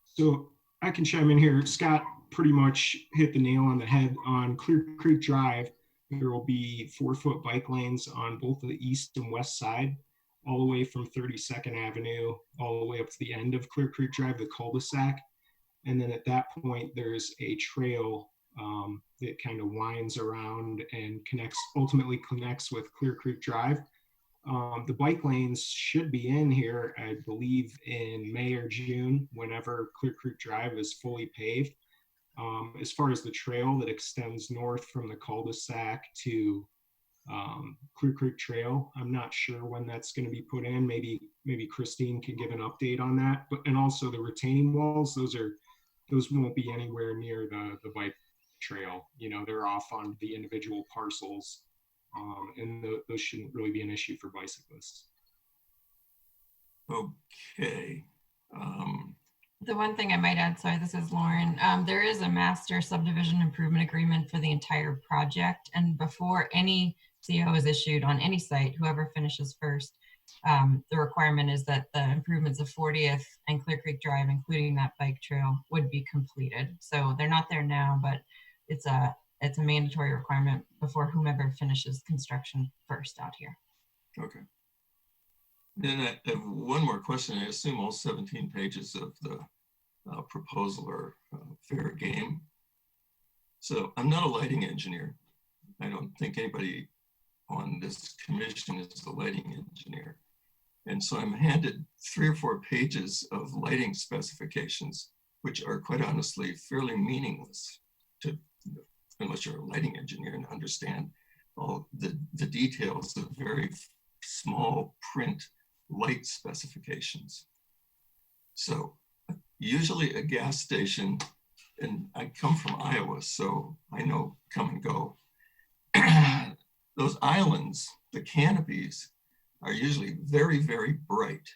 So I can chime in here. Scott pretty much hit the nail on the head. On Clear Creek Drive, there will be 4-foot bike lanes on both the east and west side, all the way from 32nd Avenue, all the way up to the end of Clear Creek Drive, the cul-de-sac. And then at that point, there's a trail that kind of winds around and ultimately connects with Clear Creek Drive. The bike lanes should be in here, I believe, in May or June, whenever Clear Creek Drive is fully paved. As far as the trail that extends north from the cul-de-sac to Clear Creek Trail, I'm not sure when that's going to be put in. Maybe Christine can give an update on that. And also the retaining walls, those won't be anywhere near the bike trail. You know, they're off on the individual parcels, and those shouldn't really be an issue for bicyclists. Okay. The one thing I might add, sorry, this is Lauren. There is a master subdivision improvement agreement for the entire project, and before any CO is issued on any site, whoever finishes first, the requirement is that the improvements of 40th and Clear Creek Drive, including that bike trail, would be completed. So they're not there now, but it's a mandatory requirement before whomever finishes construction first out here. Okay. Then I have one more question. I assume all 17 pages of the proposal are fair game. So I'm not a lighting engineer. I don't think anybody on this commission is a lighting engineer. And so I'm handed 3 or 4 pages of lighting specifications, which are quite honestly fairly meaningless to, unless you're a lighting engineer and understand all the details of very small print light specifications. So usually a gas station, and I come from Iowa, so I know come and go. Those islands, the canopies, are usually very, very bright.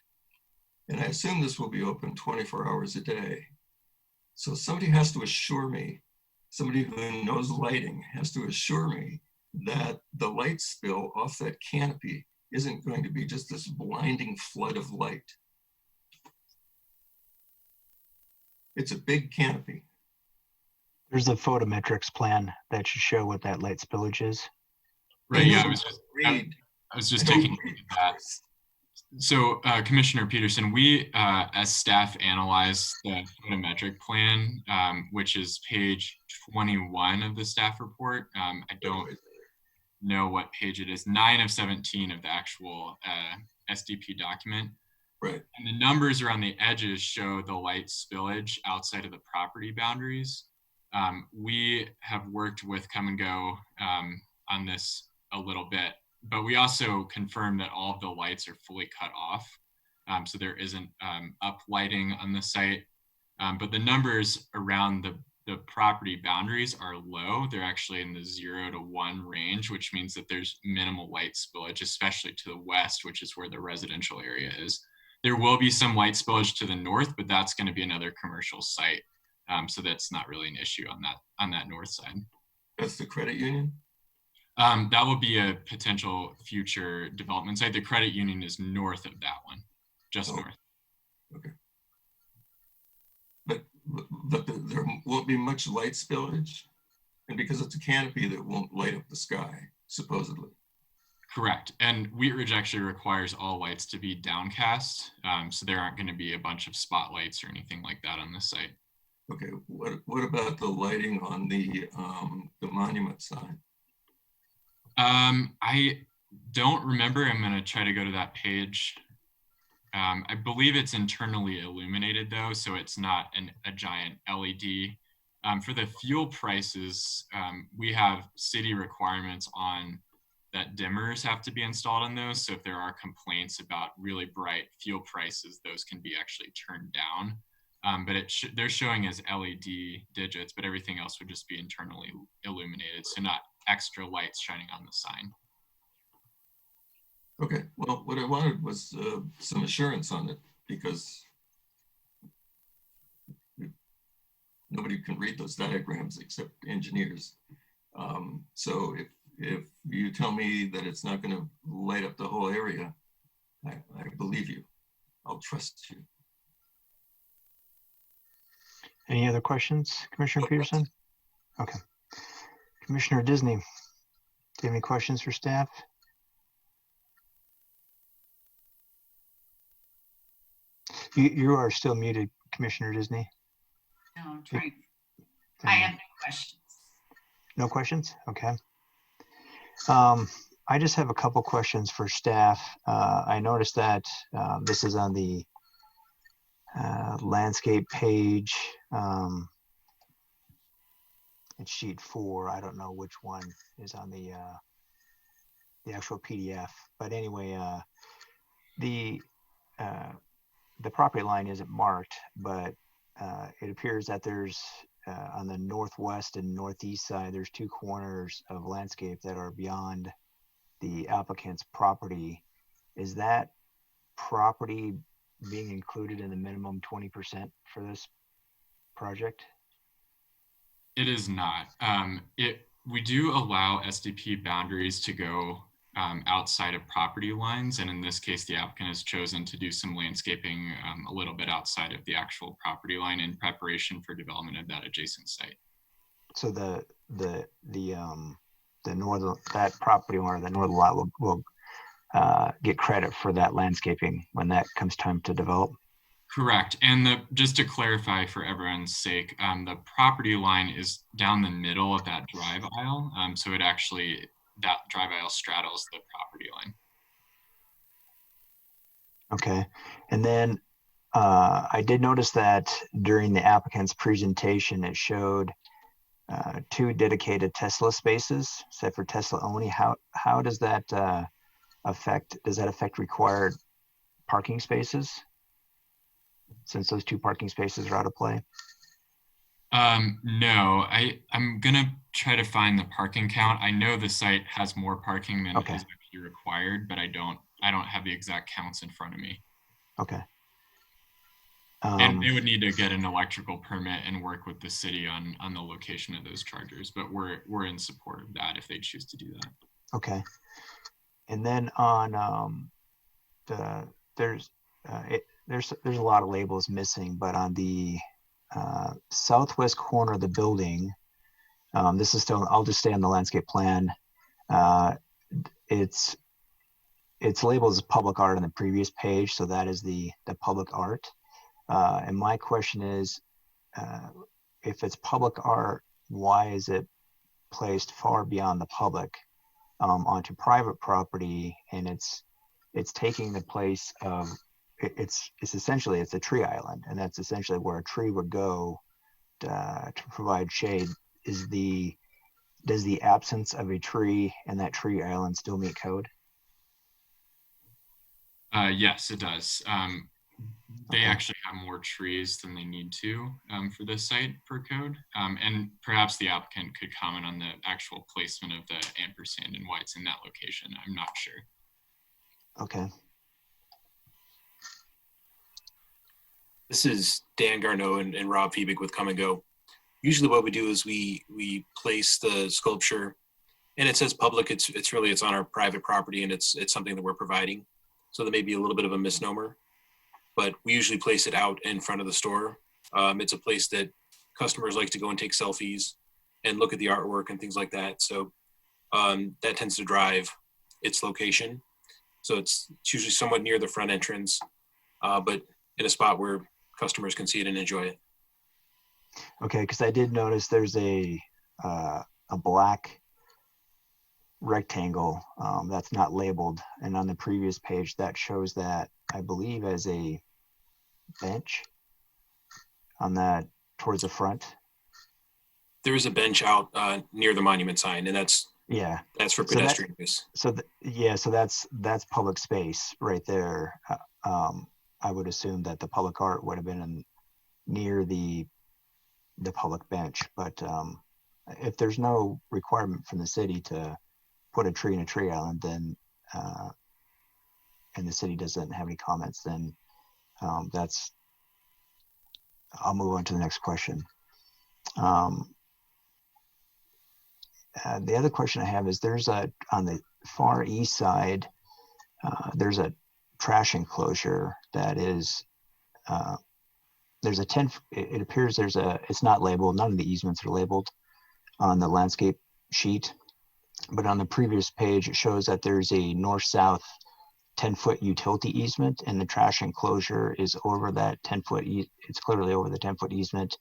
And I assume this will be open 24 hours a day. So somebody has to assure me, somebody who knows lighting has to assure me that the light spill off that canopy isn't going to be just this blinding flood of light. It's a big canopy. There's a photometrics plan that should show what that light spillage is. Right, yeah, I was just taking a look at that. So Commissioner Peterson, we as staff analyzed the photometric plan, which is page 21 of the staff report. I don't know what page it is, 9 of 17 of the actual SDP document. Right. And the numbers around the edges show the light spillage outside of the property boundaries. We have worked with Come and Go on this a little bit, but we also confirmed that all of the lights are fully cut off. So there isn't up lighting on the site, but the numbers around the property boundaries are low. They're actually in the 0 to 1 range, which means that there's minimal light spillage, especially to the west, which is where the residential area is. There will be some light spillage to the north, but that's going to be another commercial site. So that's not really an issue on that north side. That's the credit union? That will be a potential future development site. The credit union is north of that one, just north. Okay. But there won't be much light spillage, and because it's a canopy that won't light up the sky, supposedly. Correct. And Wheat Ridge actually requires all lights to be downcast. So there aren't going to be a bunch of spotlights or anything like that on this site. Okay. What about the lighting on the monument sign? I don't remember. I'm going to try to go to that page. I believe it's internally illuminated though, so it's not a giant LED. For the fuel prices, we have city requirements on that dimmers have to be installed on those. So if there are complaints about really bright fuel prices, those can be actually turned down. But they're showing as LED digits, but everything else would just be internally illuminated, so not extra lights shining on the sign. Okay, well, what I wanted was some assurance on it, because nobody can read those diagrams except engineers. So if you tell me that it's not going to light up the whole area, I believe you. I'll trust you. Any other questions, Commissioner Peterson? Okay. Commissioner Disney, do you have any questions for staff? You are still muted, Commissioner Disney. No, I'm trying. I have no questions. No questions? Okay. I just have a couple questions for staff. I noticed that this is on the landscape page. It's sheet 4. I don't know which one is on the actual PDF. But anyway, the property line isn't marked, but it appears that there's on the northwest and northeast side, there's 2 corners of landscape that are beyond the applicant's property. Is that property being included in the minimum 20% for this project? It is not. We do allow SDP boundaries to go outside of property lines, and in this case, the applicant has chosen to do some landscaping a little bit outside of the actual property line in preparation for development of that adjacent site. So the northern, that property owner, the northern lot will get credit for that landscaping when that comes time to develop? Correct. And just to clarify for everyone's sake, the property line is down the middle of that drive aisle. So that drive aisle straddles the property line. Okay. And then I did notice that during the applicant's presentation, it showed 2 dedicated Tesla spaces set for Tesla only. How does that affect required parking spaces, since those 2 parking spaces are out of play? No, I'm gonna try to find the parking count. I know the site has more parking than is actually required, but I don't have the exact counts in front of me. Okay. And they would need to get an electrical permit and work with the city on the location of those chargers, but we're in support of that if they choose to do that. Okay. And then on there's a lot of labels missing, but on the southwest corner of the building, this is still, I'll just stay on the landscape plan. It's labeled as public art on the previous page, so that is the public art. And my question is, if it's public art, why is it placed far beyond the public onto private property? And it's taking the place of, it's essentially, it's a tree island, and that's essentially where a tree would go to provide shade. Does the absence of a tree and that tree island still meet code? Yes, it does. They Okay. actually have more trees than they need to for this site per code. And perhaps the applicant could comment on the actual placement of the ampersand and why it's in that location. I'm not sure. Okay. This is Dan Garneau and Rob Fiebig with Come and Go. Usually what we do is we place the sculpture, and it says public, it's really on our private property, and it's something that we're providing. So there may be a little bit of a misnomer, but we usually place it out in front of the store. It's a place that customers like to go and take selfies and look at the artwork and things like that. So that tends to drive its location. So it's usually somewhat near the front entrance, but in a spot where customers can see it and enjoy it. Okay, because I did notice there's a black rectangle that's not labeled, and on the previous page that shows that, I believe, as a bench on that towards the front. There is a bench out near the monument sign, and that's for pedestrian use. So that's public space right there. I would assume that the public art would have been near the public bench, but if there's no requirement from the city to put a tree in a tree island, then and the city doesn't have any comments, then I'll move on to the next question. The other question I have is on the far east side, there's a trash enclosure that is, there's a 10, it appears it's not labeled, none of the easements are labeled on the landscape sheet, but on the previous page, it shows that there's a north-south 10-foot utility easement, and the trash enclosure is over that 10-foot, it's clearly over the 10-foot easement.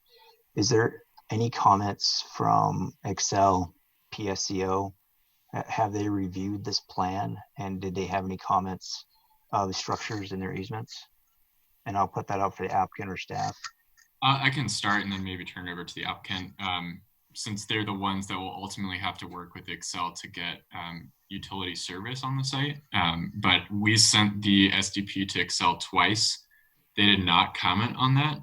Is there any comments from Excel PSCO? Have they reviewed this plan, and did they have any comments of the structures in their easements? And I'll put that out for the applicant or staff. I can start and then maybe turn it over to the applicant, since they're the ones that will ultimately have to work with Excel to get utility service on the site. But we sent the SDP to Excel twice. They did not comment on that.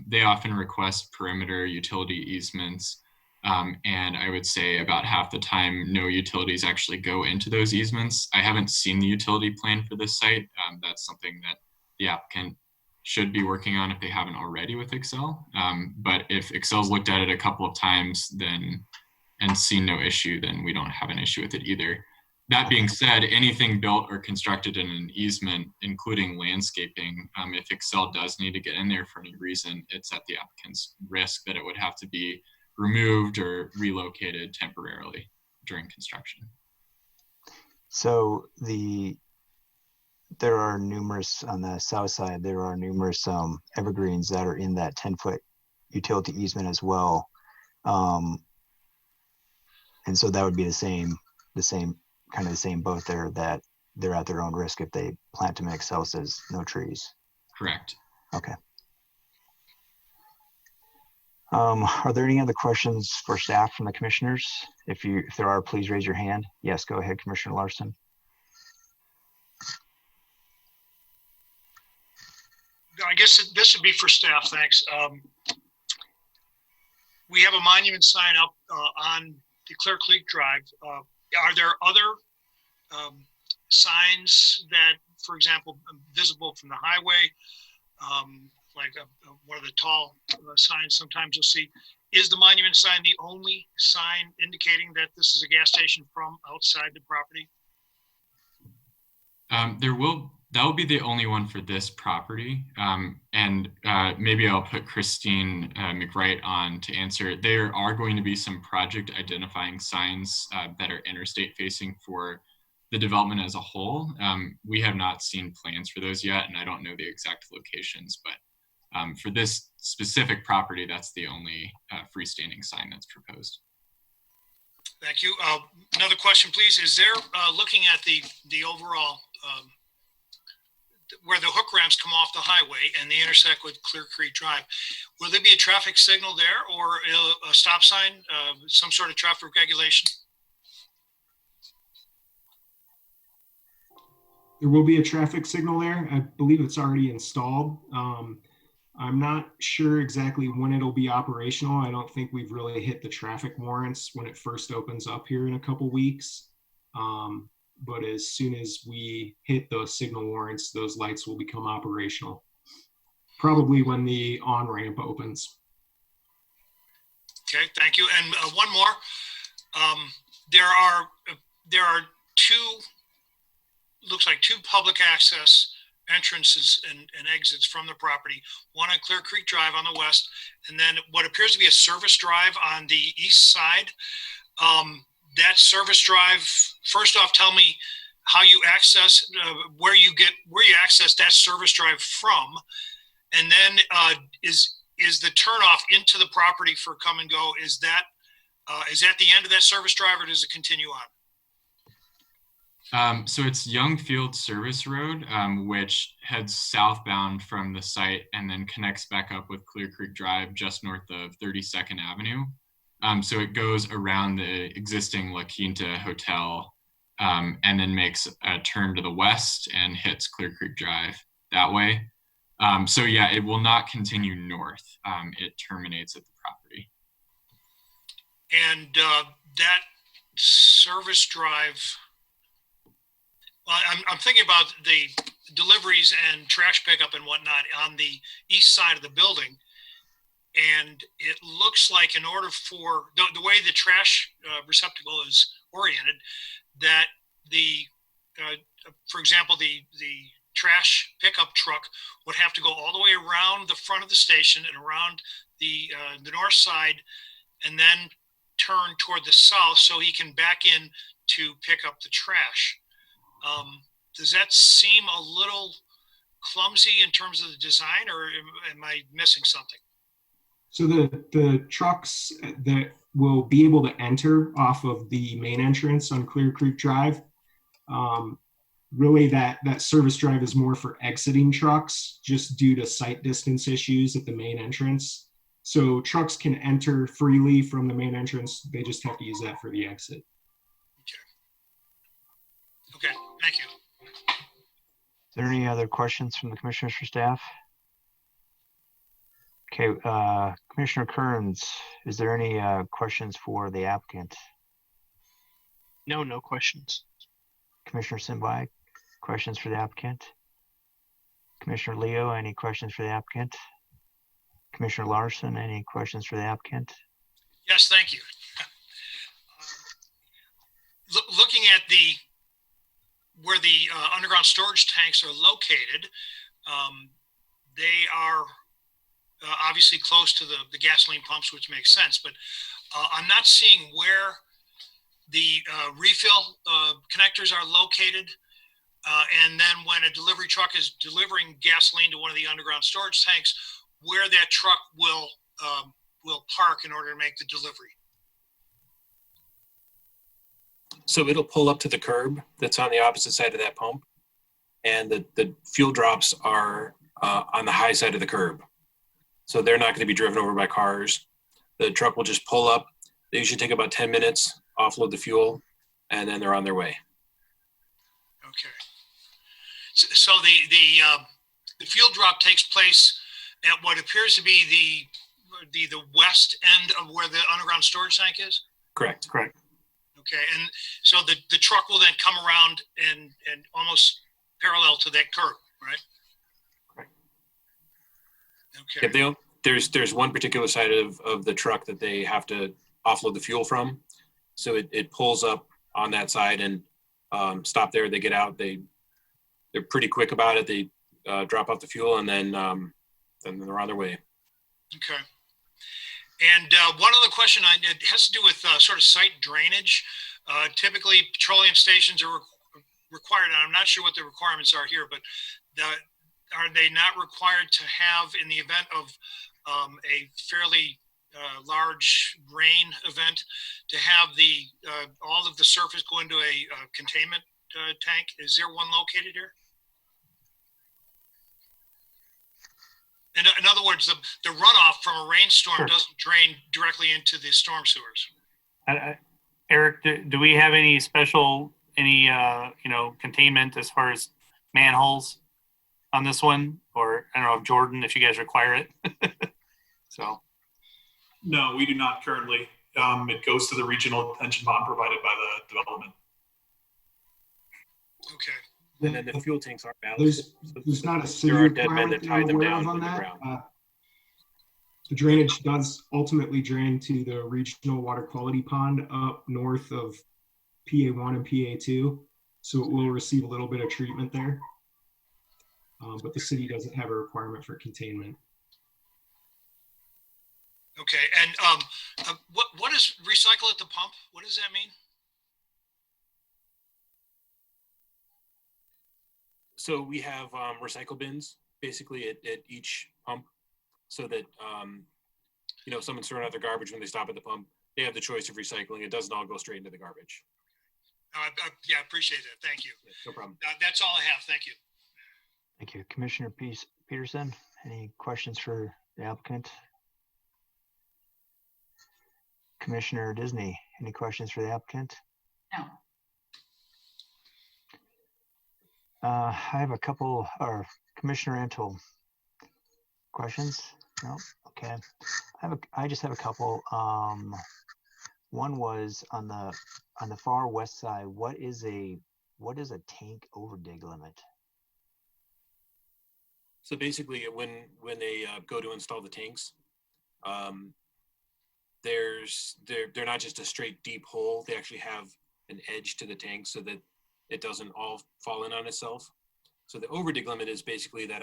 They often request perimeter utility easements. And I would say about half the time, no utilities actually go into those easements. I haven't seen the utility plan for this site. That's something that the applicant should be working on if they haven't already with Excel. But if Excel's looked at it a couple of times and seen no issue, then we don't have an issue with it either. That being said, anything built or constructed in an easement, including landscaping, if Excel does need to get in there for any reason, it's at the applicant's risk that it would have to be removed or relocated temporarily during construction. So there are numerous, on the south side, there are numerous evergreens that are in that 10-foot utility easement as well. And so that would be the same boat there, that they're at their own risk if they plant them in Excel says no trees. Correct. Okay. Are there any other questions for staff from the commissioners? If there are, please raise your hand. Yes, go ahead, Commissioner Larson. I guess this would be for staff, thanks. We have a monument sign up on the Clear Creek Drive. Are there other signs that, for example, visible from the highway, like one of the tall signs sometimes you'll see? Is the monument sign the only sign indicating that this is a gas station from outside the property? That will be the only one for this property. And maybe I'll put Christine McWright on to answer. There are going to be some project identifying signs that are interstate facing for the development as a whole. We have not seen plans for those yet, and I don't know the exact locations, but for this specific property, that's the only freestanding sign that's proposed. Thank you. Another question, please. Is there, looking at the overall, where the hook ramps come off the highway and they intersect with Clear Creek Drive, will there be a traffic signal there, or a stop sign, some sort of traffic regulation? There will be a traffic signal there. I believe it's already installed. I'm not sure exactly when it'll be operational. I don't think we've really hit the traffic warrants when it first opens up here in a couple weeks. But as soon as we hit those signal warrants, those lights will become operational. Probably when the on-ramp opens. Okay, thank you. And one more. There are two, looks like two public access entrances and exits from the property, one on Clear Creek Drive on the west, and then what appears to be a service drive on the east side. That service drive, first off, tell me how you access, where you access that service drive from, and then is the turnoff into the property for come and go, is that the end of that service drive, or does it continue on? So it's Youngfield Service Road, which heads southbound from the site and then connects back up with Clear Creek Drive just north of 32nd Avenue. So it goes around the existing La Quinta Hotel and then makes a turn to the west and hits Clear Creek Drive that way. So yeah, it will not continue north. It terminates at the property. And that service drive, well, I'm thinking about the deliveries and trash pickup and whatnot on the east side of the building. And it looks like in order for the way the trash receptacle is oriented, that for example, the trash pickup truck would have to go all the way around the front of the station and around the north side, and then turn toward the south so he can back in to pick up the trash. Does that seem a little clumsy in terms of the design, or am I missing something? So the trucks that will be able to enter off of the main entrance on Clear Creek Drive, really that service drive is more for exiting trucks just due to sight distance issues at the main entrance. So trucks can enter freely from the main entrance. They just have to use that for the exit. Okay, thank you. Is there any other questions from the commissioners or staff? Okay, Commissioner Kearns, is there any questions for the applicant? No questions. Commissioner Simbai, questions for the applicant? Commissioner Leo, any questions for the applicant? Commissioner Larson, any questions for the applicant? Yes, thank you. Looking at where the underground storage tanks are located, they are obviously close to the gasoline pumps, which makes sense, but I'm not seeing where the refill connectors are located. And then when a delivery truck is delivering gasoline to one of the underground storage tanks, where that truck will park in order to make the delivery. So it'll pull up to the curb that's on the opposite side of that pump, and the fuel drops are on the high side of the curb. So they're not going to be driven over by cars. The truck will just pull up. They usually take about 10 minutes, offload the fuel, and then they're on their way. Okay. So the fuel drop takes place at what appears to be the west end of where the underground storage tank is? Correct. Okay, and so the truck will then come around and almost parallel to that curb, right? Correct. Okay. Yeah, there's one particular side of the truck that they have to offload the fuel from. So it pulls up on that side and stop there. They get out. They're pretty quick about it. They drop off the fuel and then they're on their way. Okay. And one other question it has to do with sort of site drainage. Typically, petroleum stations are required, and I'm not sure what the requirements are here, but are they not required to have, in the event of a fairly large rain event, to have all of the surface go into a containment tank? Is there one located here? In other words, the runoff from a rainstorm doesn't drain directly into the storm sewers. Eric, do we have any special, containment as far as manholes on this one, or I don't know if Jordan, if you guys require it. So. No, we do not currently. It goes to the regional detention bond provided by the development. Okay. And then the fuel tanks are balanced. There's not a city There are dead men requirement that that I'm tie them aware down of on in the that. ground. The drainage does ultimately drain to the regional water quality pond up north of PA1 and PA2. So it will receive a little bit of treatment there. But the city doesn't have a requirement for containment. Okay. And what is recycle at the pump? What does that mean? So we have recycle bins basically at each pump, so that you know, if someone's throwing out their garbage when they stop at the pump, they have the choice of recycling. It doesn't all go straight into the garbage. Yeah, I appreciate that. Thank you. No problem. That's all I have. Thank you. Thank you. Commissioner Peterson, any questions for the applicant? Commissioner Disney, any questions for the applicant? No. I have a couple, or Commissioner Antle, questions? No? Okay. I just have a couple. One was on the far west side, what is a tank overdig limit? So basically, when they go to install the tanks, they're not just a straight deep hole. They actually have an edge to the tank so that it doesn't all fall in on itself. So the overdig limit is basically that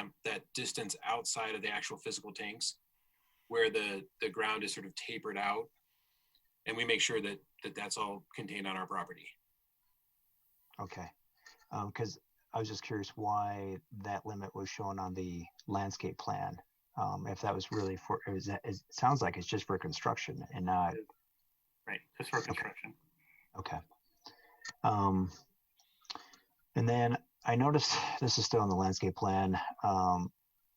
distance outside of the actual physical tanks, where the ground is sort of tapered out, and we make sure that that's all contained on our property. Okay, because I was just curious why that limit was shown on the landscape plan. If that was really for, it sounds like it's just for construction and not. Right, just for construction. Okay. And then I noticed, this is still on the landscape plan,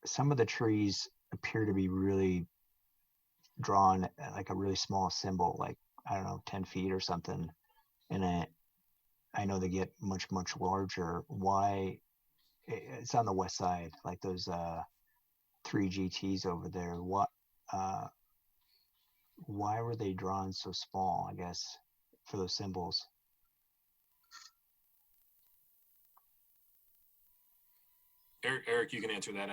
some of the trees appear to be really drawn like a really small symbol, like, I don't know, 10 feet or something. And I know they get much larger. Why? It's on the west side, like those 3 GTs over there. Why were they drawn so small, I guess, for those symbols? Eric, you can answer that.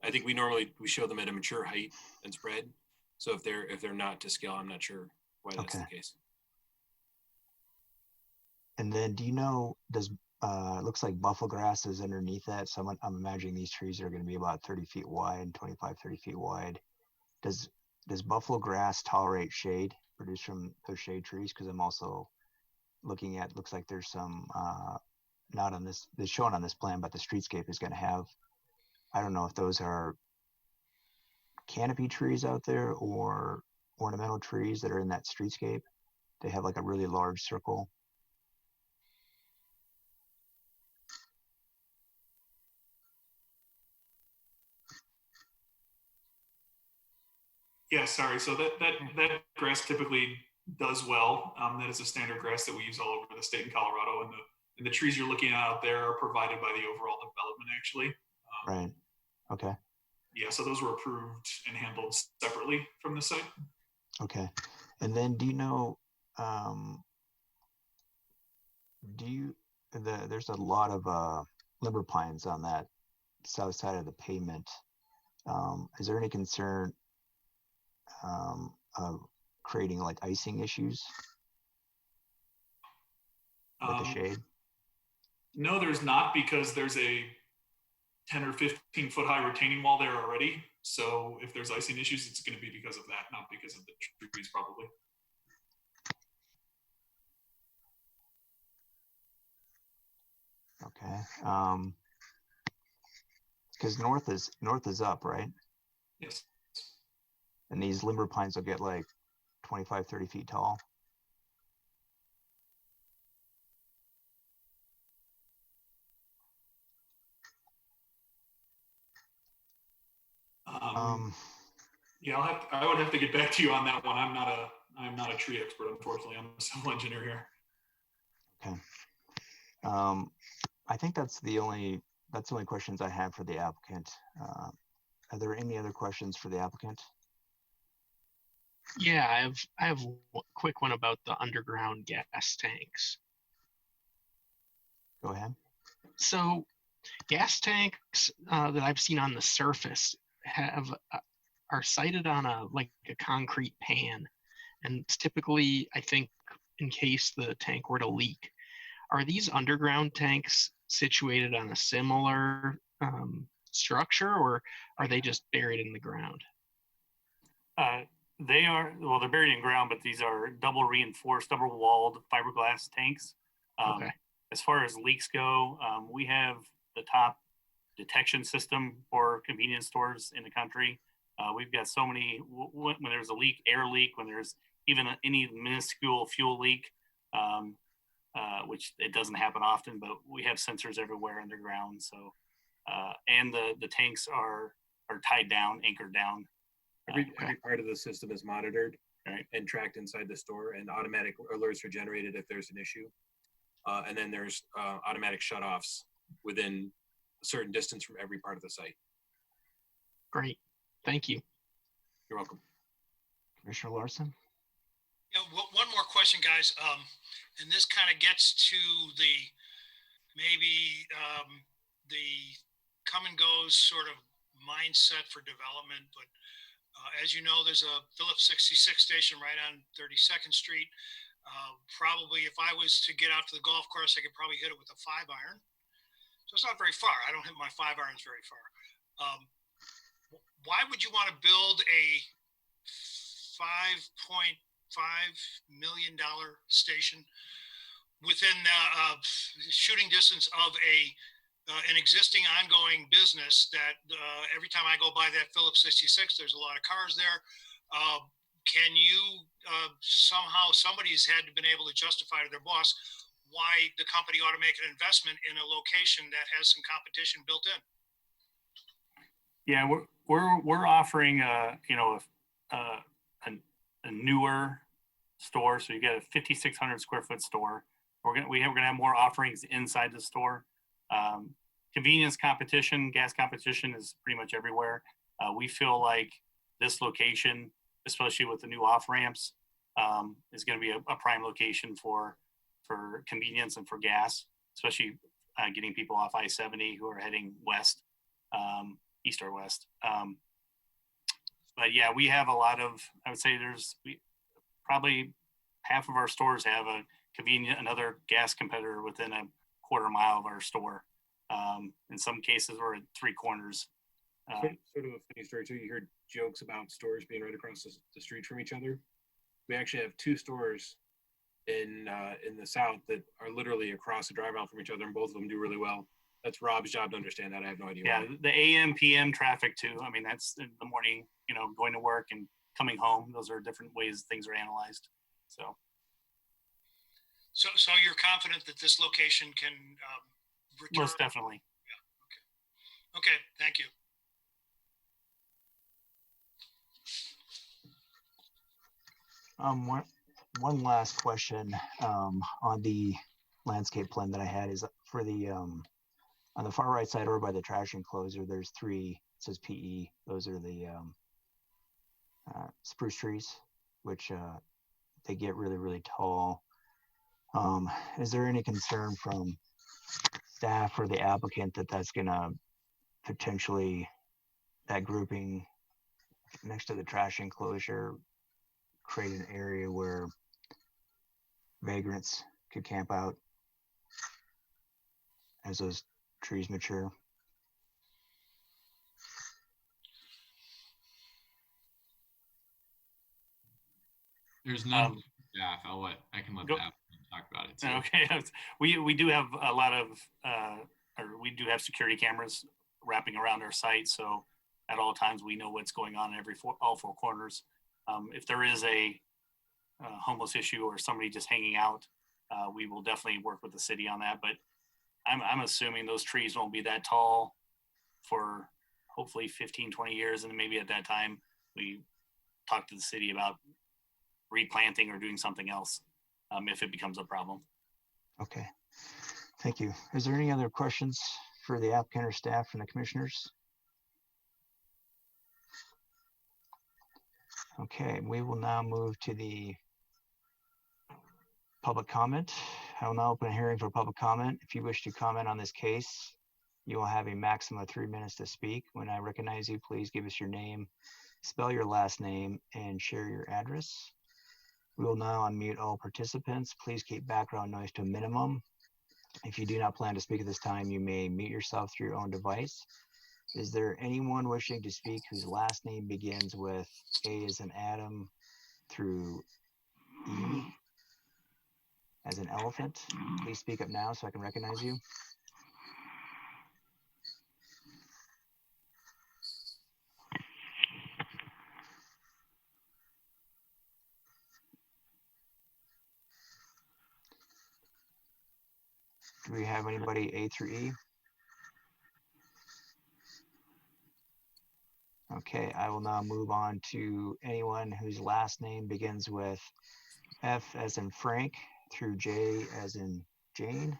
I think we show them at a mature height and spread. So if they're not to scale, I'm not sure why that's the case. And then, do you know, does it looks like buffalo grass is underneath that? So I'm imagining these trees are going to be about 30 feet wide, 30 feet wide. Does buffalo grass tolerate shade produced from those shade trees? Because I'm also looking at, looks like there's some not on this, they're shown on this plan, but the streetscape is going to have, I don't know if those are canopy trees out there or ornamental trees that are in that streetscape. They have like a really large circle. Yeah, sorry. So that grass typically does well. That is a standard grass that we use all over the state in Colorado, and the trees you're looking at out there are provided by the overall development, actually. Right. Okay. Yeah, so those were approved and handled separately from the site. Okay. And then, do you know, there's a lot of limber pines on that south side of the pavement. Is there any concern of creating like icing issues with the shade? No, there's not, because there's a 10 or 15 foot high retaining wall there already. So if there's icing issues, it's going to be because of that, not because of the trees, probably. Okay. Because north is up, right? Yes. And these limber pines will get like 25, 30 feet tall. Yeah, I would have to get back to you on that one. I'm not a tree expert, unfortunately. I'm a civil engineer here. Okay. I think that's the only that's the only questions I have for the applicant. Are there any other questions for the applicant? Yeah, I have a quick one about the underground gas tanks. Go ahead. So gas tanks that I've seen on the surface have are sited on like a concrete pan, and typically I think in case the tank were to leak. Are these underground tanks situated on a similar structure, or are they just buried in the ground? They are, well, they're buried in ground, but these are double reinforced, double walled fiberglass tanks. Okay. As far as leaks go, we have the top detection system for convenience stores in the country. We've got so many, when there's a leak, air leak, when there's even any minuscule fuel leak, which it doesn't happen often, but we have sensors everywhere underground. So, and the tanks are tied down, anchored down. Every part of the system is monitored, right, and tracked inside the store, and automatic alerts are generated if there's an issue. And then there's automatic shutoffs within a certain distance from every part of the site. Great. Thank you. You're welcome. Commissioner Larson? Yeah, one more question, guys. And this kind of gets to the maybe the come and goes sort of mindset for development. But as you know, there's a Phillips 66 station right on 32nd Street. Probably if I was to get out to the golf course, I could probably hit it with a 5-iron. So it's not very far. I don't hit my 5-irons very far. Why would you want to build a $5.5 million station within shooting distance of an existing ongoing business that every time I go by that Phillips 66, there's a lot of cars there. Can you somehow, somebody's had to been able to justify to their boss why the company ought to make an investment in a location that has some competition built in? Yeah, we're offering a newer store. So you get a 5,600 square foot store. We're gonna have more offerings inside the store. Convenience competition, gas competition is pretty much everywhere. We feel like this location, especially with the new off ramps, is going to be a prime location for convenience and for gas, especially getting people off I-70 who are heading west, east or west. But yeah, we have a lot of, I would say probably half of our stores have another gas competitor within a quarter mile of our store. In some cases, we're at 3 corners. Sort of a funny story too. You heard jokes about stores being right across the street from each other. We actually have 2 stores in the south that are literally across the drive aisle from each other, and both of them do really well. That's Rob's job to understand that. I have no idea. Yeah, the AM PM traffic too. I mean, that's in the morning, going to work and coming home. Those are different ways things are analyzed. So you're confident that this location can return? Most definitely. Yeah. Okay. Thank you. One last question on the landscape plan that I had is for the on the far right side over by the trash enclosure. There's 3. It says PE. Those are the spruce trees, which they get really tall. Is there any concern from staff or the applicant that that's gonna potentially, that grouping next to the trash enclosure, create an area where vagrants could camp out as those trees mature? There's none staff. I can let the applicant talk about it too. Okay, we do have a lot of, or we do have security cameras wrapping around our site. So at all times, we know what's going on in all 4 corners. If there is a homeless issue or somebody just hanging out, we will definitely work with the city on that. But I'm assuming those trees won't be that tall for hopefully 15, 20 years. And maybe at that time, we talk to the city about replanting or doing something else if it becomes a problem. Okay, thank you. Is there any other questions for the applicant or staff from the commissioners? Okay, we will now move to the public comment. I will now open a hearing for public comment. If you wish to comment on this case, you will have a maximum of 3 minutes to speak. When I recognize you, please give us your name, spell your last name, and share your address. We will now unmute all participants. Please keep background noise to a minimum. If you do not plan to speak at this time, you may mute yourself through your own device. Is there anyone wishing to speak whose last name begins with A as in Adam through E as in elephant? Please speak up now so I can recognize you. Do we have anybody A through E? Okay, I will now move on to anyone whose last name begins with F as in Frank through J as in Jane.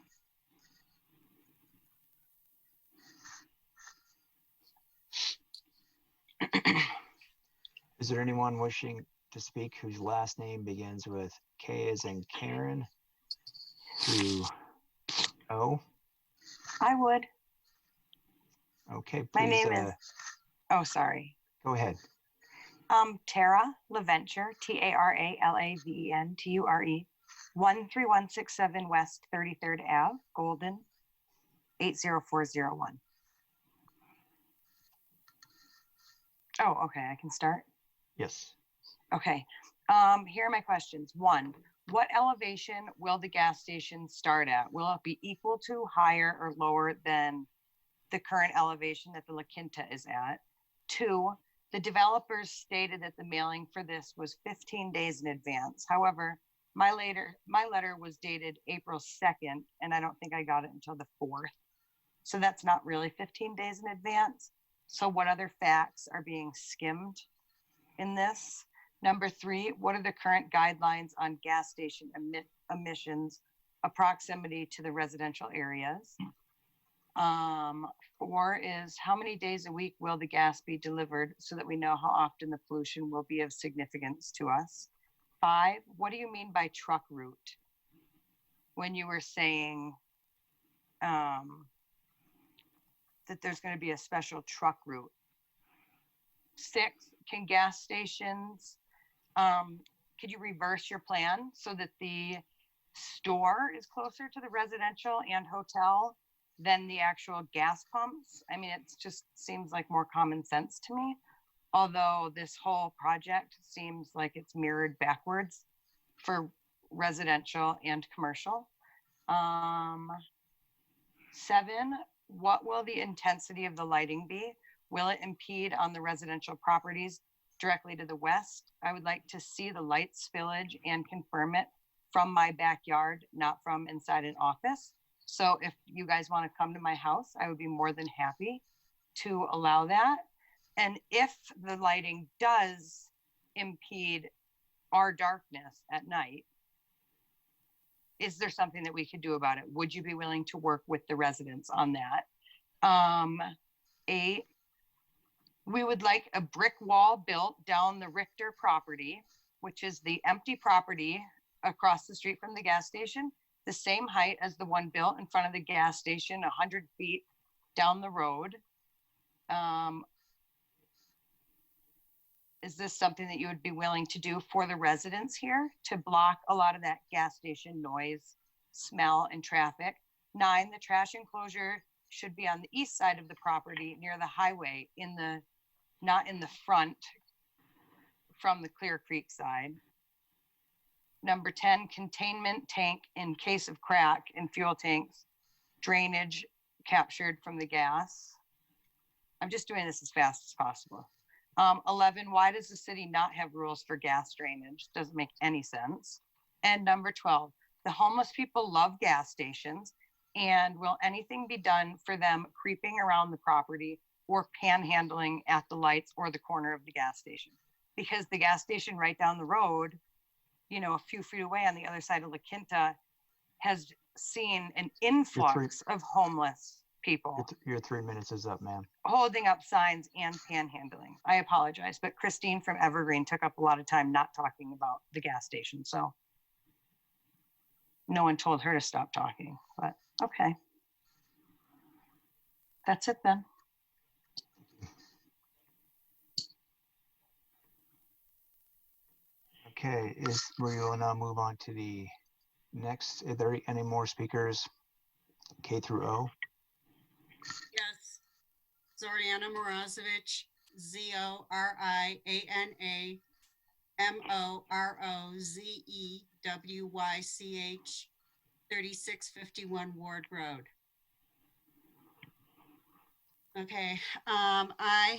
Is there anyone wishing to speak whose last name begins with K as in Karen through O? I would. Okay, please. My name is, oh, sorry. Go ahead. Tara LaVenture, TARALAVENTURE, 13167 West 33rd Ave, Golden, 80401. Oh, okay, I can start. Yes. Okay, here are my questions. 1, what elevation will the gas station start at? Will it be equal to, higher, or lower than the current elevation that the La Quinta is at? 2, the developers stated that the mailing for this was 15 days in advance. However, my letter was dated April 2nd, and I don't think I got it until the 4th. So that's not really 15 days in advance. So what other facts are being skimmed in this? Number 3, what are the current guidelines on gas station emissions, proximity to the residential areas? 4 is, how many days a week will the gas be delivered so that we know how often the pollution will be of significance to us? 5, what do you mean by truck route? When you were saying that there's going to be a special truck route. 6, can gas stations, could you reverse your plan so that the store is closer to the residential and hotel than the actual gas pumps? I mean, it just seems like more common sense to me, although this whole project seems like it's mirrored backwards for residential and commercial. 7, what will the intensity of the lighting be? Will it impede on the residential properties directly to the west? I would like to see the light spillage and confirm it from my backyard, not from inside an office. So if you guys want to come to my house, I would be more than happy to allow that. And if the lighting does impede our darkness at night, is there something that we could do about it? Would you be willing to work with the residents on that? 8, we would like a brick wall built down the Richter property, which is the empty property across the street from the gas station, the same height as the one built in front of the gas station, 100 feet down the road. Is this something that you would be willing to do for the residents here to block a lot of that gas station noise, smell, and traffic? 9, the trash enclosure should be on the east side of the property near the highway, not in the front from the Clear Creek side. Number 10, containment tank in case of crack in fuel tanks, drainage captured from the gas. I'm just doing this as fast as possible. 11, why does the city not have rules for gas drainage? Doesn't make any sense. And number 12, the homeless people love gas stations, and will anything be done for them creeping around the property or panhandling at the lights or the corner of the gas station? Because the gas station right down the road, you know, a few feet away on the other side of La Quinta, has seen an influx of homeless people Your 3 minutes is up, ma'am. holding up signs and panhandling. I apologize, but Christine from Evergreen took up a lot of time not talking about the gas station. So no one told her to stop talking, but okay. That's it then. Okay, we will now move on to the next. Are there any more speakers? K through O? Yes. Zoriana Morozovich, ZORIANA MOROZEWYCH, 3651 Ward Road. Okay, I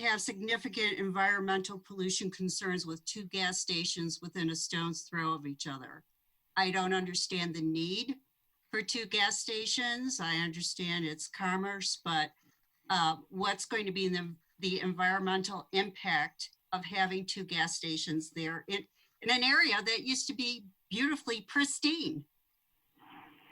have significant environmental pollution concerns with 2 gas stations within a stone's throw of each other. I don't understand the need for 2 gas stations. I understand it's commerce, but what's going to be the environmental impact of having 2 gas stations there in an area that used to be beautifully pristine?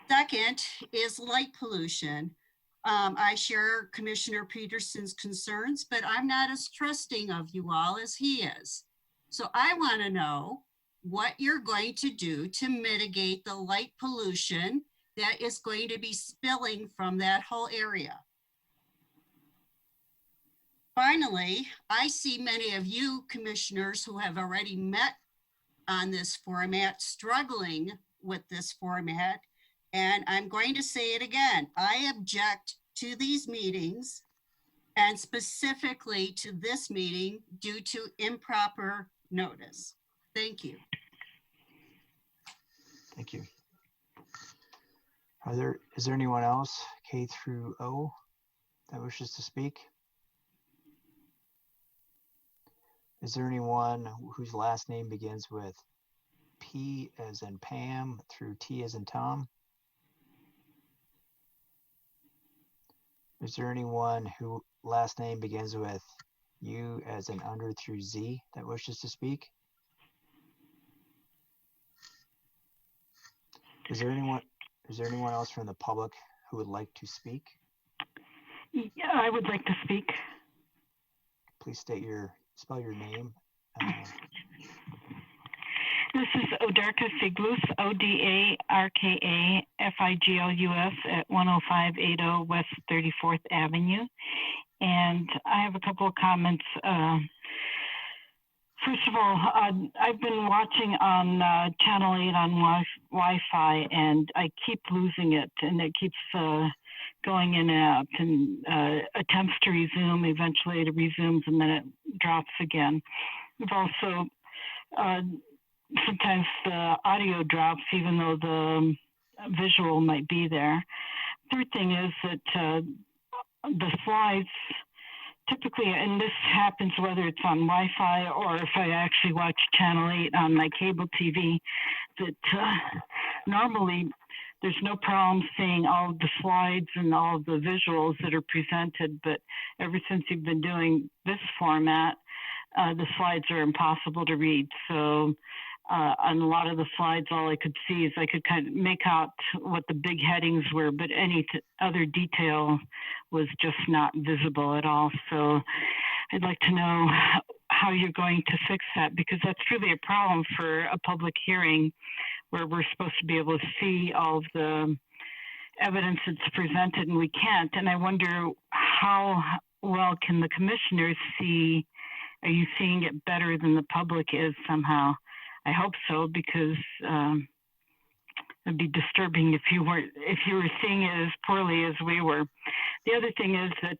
Second is light pollution. I share Commissioner Peterson's concerns, but I'm not as trusting of you all as he is. So I want to know what you're going to do to mitigate the light pollution that is going to be spilling from that whole area. Finally, I see many of you commissioners who have already met on this format struggling with this format. And I'm going to say it again. I object to these meetings and specifically to this meeting due to improper notice. Thank you. Thank you. Is there anyone else, K through O, that wishes to speak? Is there anyone whose last name begins with P as in Pam through T as in Tom? Is there anyone whose last name begins with U as in under through Z that wishes to speak? Is there anyone else from the public who would like to speak? Yeah, I would like to speak. Please spell your name. This is Odarka Figlus, ODARKAFIGLUS at 10580 West 34th Avenue. And I have a couple of comments. First of all, I've been watching on Channel 8 on Wi-Fi, and I keep losing it, and it keeps going in and out, and attempts to resume, eventually it resumes, and then it drops again. We've also, sometimes the audio drops, even though the visual might be there. Third thing is that the slides, typically, and this happens whether it's on Wi-Fi or if I actually watch Channel 8 on my cable TV, that normally there's no problem seeing all of the slides and all of the visuals that are presented, but ever since you've been doing this format, the slides are impossible to read. So on a lot of the slides, all I could see is I could kind of make out what the big headings were, but any other detail was just not visible at all. So I'd like to know how you're going to fix that, because that's really a problem for a public hearing where we're supposed to be able to see all of the evidence that's presented, and we can't. And I wonder how well can the commissioners see? Are you seeing it better than the public is somehow? I hope so, because it'd be disturbing if you were seeing it as poorly as we were. The other thing is that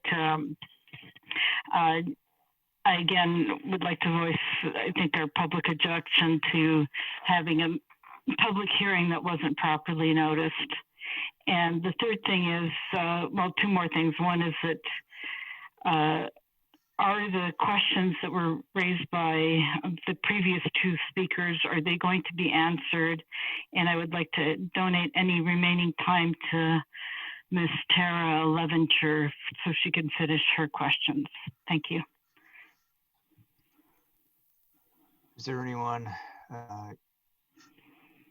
I again would like to voice, I think, our public objection to having a public hearing that wasn't properly noticed. And the third thing is, well, 2 more things. One is that are the questions that were raised by the previous 2 speakers, are they going to be answered? And I would like to donate any remaining time to Ms. Tara Leventure so she can finish her questions. Thank you. Is there anyone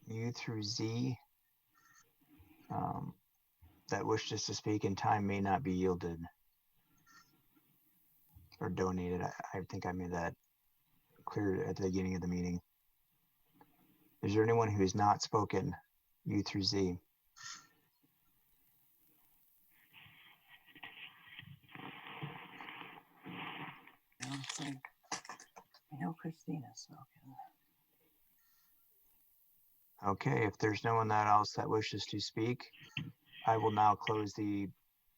U through Z that wishes to speak and time may not be yielded or donated. I think I made that clear at the beginning of the meeting. Is there anyone who has not spoken, U through Z? I know Christina's spoken. Okay, if there's no one else that wishes to speak, I will now close the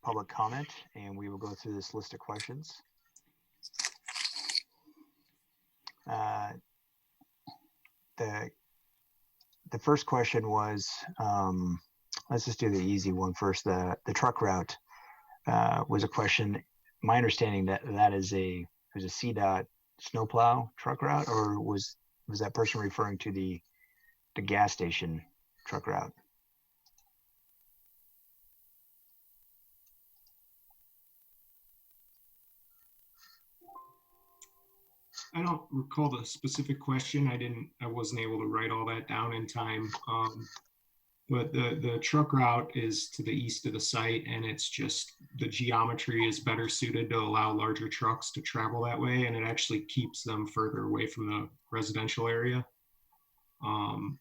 public comment and we will go through this list of questions. The first question was, let's just do the easy one first. The truck route was a question. My understanding that is a CDOT snowplow truck route, or was that person referring to the gas station truck route? I don't recall the specific question. I wasn't able to write all that down in time. But the truck route is to the east of the site, and it's just the geometry is better suited to allow larger trucks to travel that way, and it actually keeps them further away from the residential area. I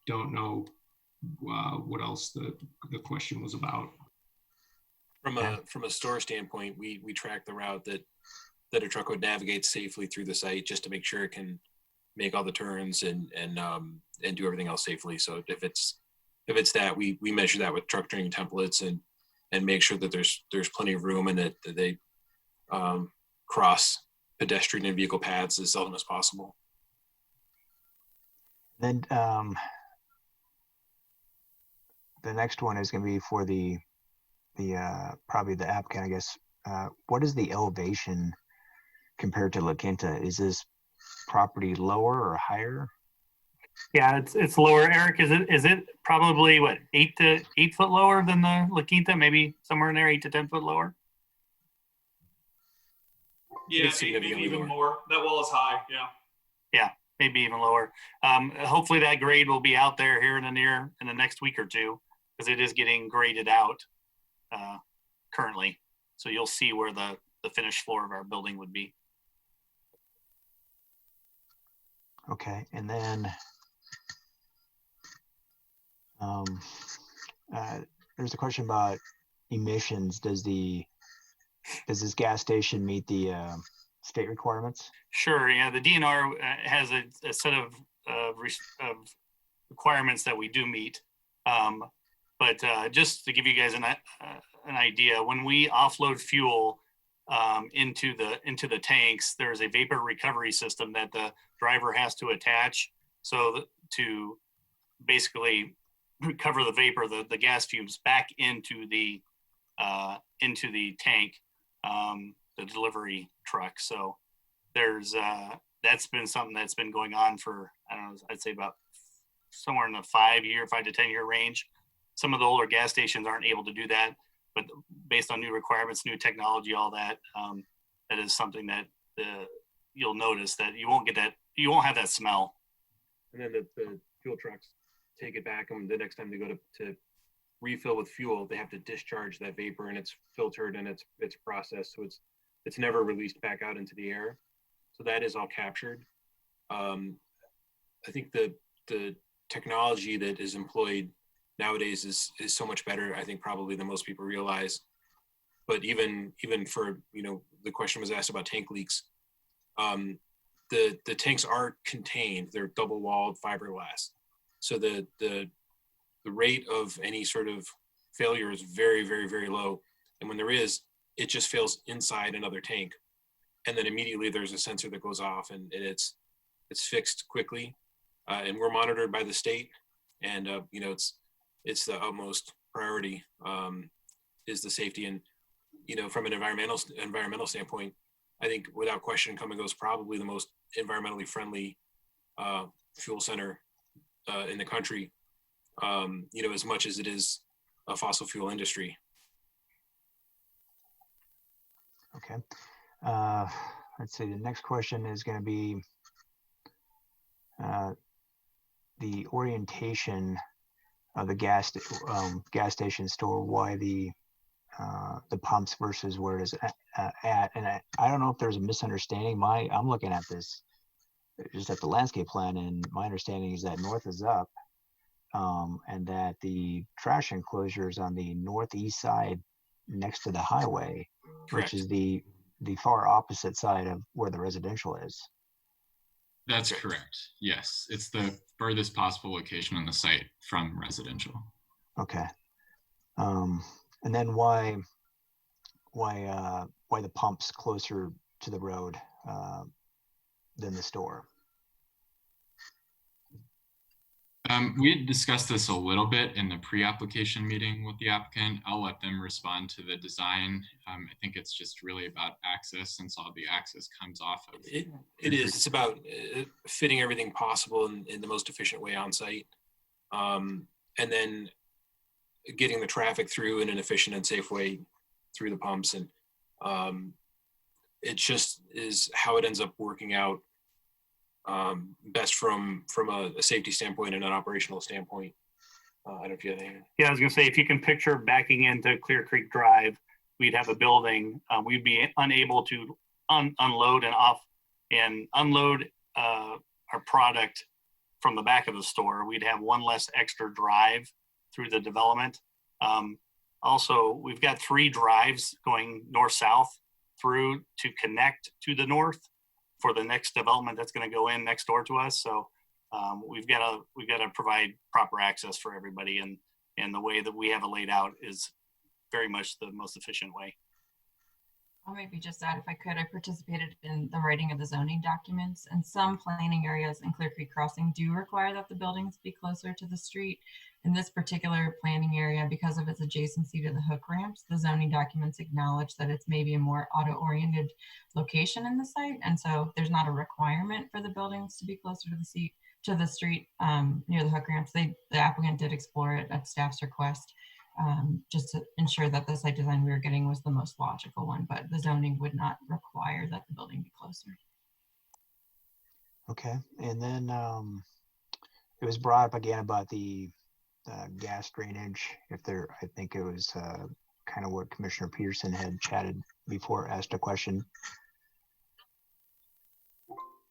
don't know what else the question was about. From a store standpoint, we track the route that a truck would navigate safely through the site, just to make sure it can make all the turns and do everything else safely. So if it's that, we measure that with truck training templates and make sure that there's plenty of room and that they cross pedestrian and vehicle paths as seldom as possible. Then the next one is going to be for the probably the applicant, I guess. What is the elevation compared to La Quinta? Is this property lower or higher? Yeah, it's lower. Eric, is it probably what, 8 foot lower than the La Quinta? Maybe somewhere in there, 8 to 10 foot lower. Yeah, maybe even more. That wall is high. Yeah. Yeah, maybe even lower. Hopefully that grade will be out there here in the next week or two, because it is getting graded out currently. So you'll see where the finished floor of our building would be. Okay, and then there's a question about emissions. Does this gas station meet the state requirements? Sure. Yeah, the DNR has a set of requirements that we do meet. But just to give you guys an idea, when we offload fuel into the tanks, there's a vapor recovery system that the driver has to attach, so to basically recover the vapor, the gas fumes back into the tank, the delivery truck. So there's that's been something that's been going on for, I don't know, I'd say about somewhere in the 5 to 10 year range. Some of the older gas stations aren't able to do that, but based on new requirements, new technology, all that, that is something that you'll notice that you won't have that smell. And then the fuel trucks take it back, and the next time they go to refill with fuel, they have to discharge that vapor, and it's filtered and it's processed, so it's never released back out into the air. So that is all captured. I think the technology that is employed nowadays is so much better, I think, probably than most people realize. But even for, the question was asked about tank leaks. The tanks are contained; they're double-walled fiberglass, so the rate of any sort of failure is very, very, very low. And when there is, it just fails inside another tank, and then immediately there's a sensor that goes off, and it's fixed quickly. And we're monitored by the state, and it's the utmost priority is the safety. And from an environmental standpoint, I think without question, Come and Go is probably the most environmentally friendly fuel center in the country. As much as it is a fossil fuel industry. Okay. Let's see. The next question is going to be the orientation the gas station store, why the pumps versus where it is at. And I don't know if there's a misunderstanding. I'm looking at this just at the landscape plan, and my understanding is that north is up, and that the trash enclosure is on the northeast side next to the highway, Correct. which is the far opposite side of where the residential is. That's correct. Yes, it's the furthest possible location on the site from residential. Okay. And then why the pumps closer to the road than the store? We had discussed this a little bit in the pre-application meeting with the applicant. I'll let them respond to the design. I think it's just really about access, since all the access comes off of it is. It's about fitting everything possible in the most efficient way on site, and then getting the traffic through in an efficient and safe way through the pumps. And it just is how it ends up working out best from a safety standpoint and an operational standpoint. I don't know if you have anything. Yeah, I was gonna say, if you can picture backing into Clear Creek Drive, we'd have a building. We'd be unable to unload our product from the back of the store. We'd have one less extra drive through the development. Also, we've got 3 drives going north-south through to connect to the north for the next development that's going to go in next door to us. So we've got to provide proper access for everybody, and the way that we have it laid out is very much the most efficient way. I'll maybe just add, if I could, I participated in the writing of the zoning documents, and some planning areas in Clear Creek Crossing do require that the buildings be closer to the street. In this particular planning area, because of its adjacency to the hook ramps, the zoning documents acknowledge that it's maybe a more auto-oriented location in the site, and so there's not a requirement for the buildings to be closer to the street near the hook ramps. The applicant did explore it at staff's request, just to ensure that the site design we were getting was the most logical one, but the zoning would not require that the building be closer. Okay, and then it was brought up again about the gas drainage. I think it was kind of what Commissioner Peterson had chatted before, asked a question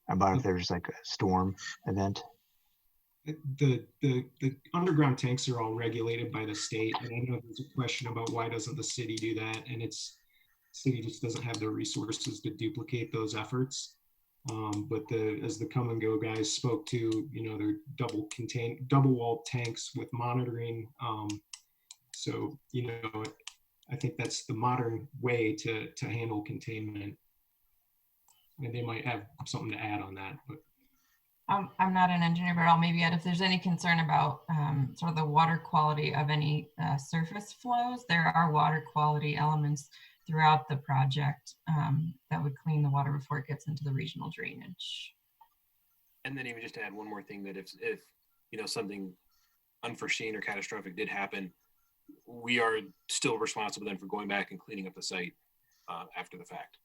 about if there's like a storm event. The underground tanks are all regulated by the state, and I know there's a question about why doesn't the city do that, and city just doesn't have the resources to duplicate those efforts. But as the come and go guys spoke to, they're double walled tanks with monitoring. So I think that's the modern way to handle containment. And they might have something to add on that, but. I'm not an engineer, but I'll maybe add, if there's any concern about sort of the water quality of any surface flows, there are water quality elements throughout the project that would clean the water before it gets into the regional drainage. And then even just to add one more thing, that if something unforeseen or catastrophic did happen, we are still responsible then for going back and cleaning up the site after the fact.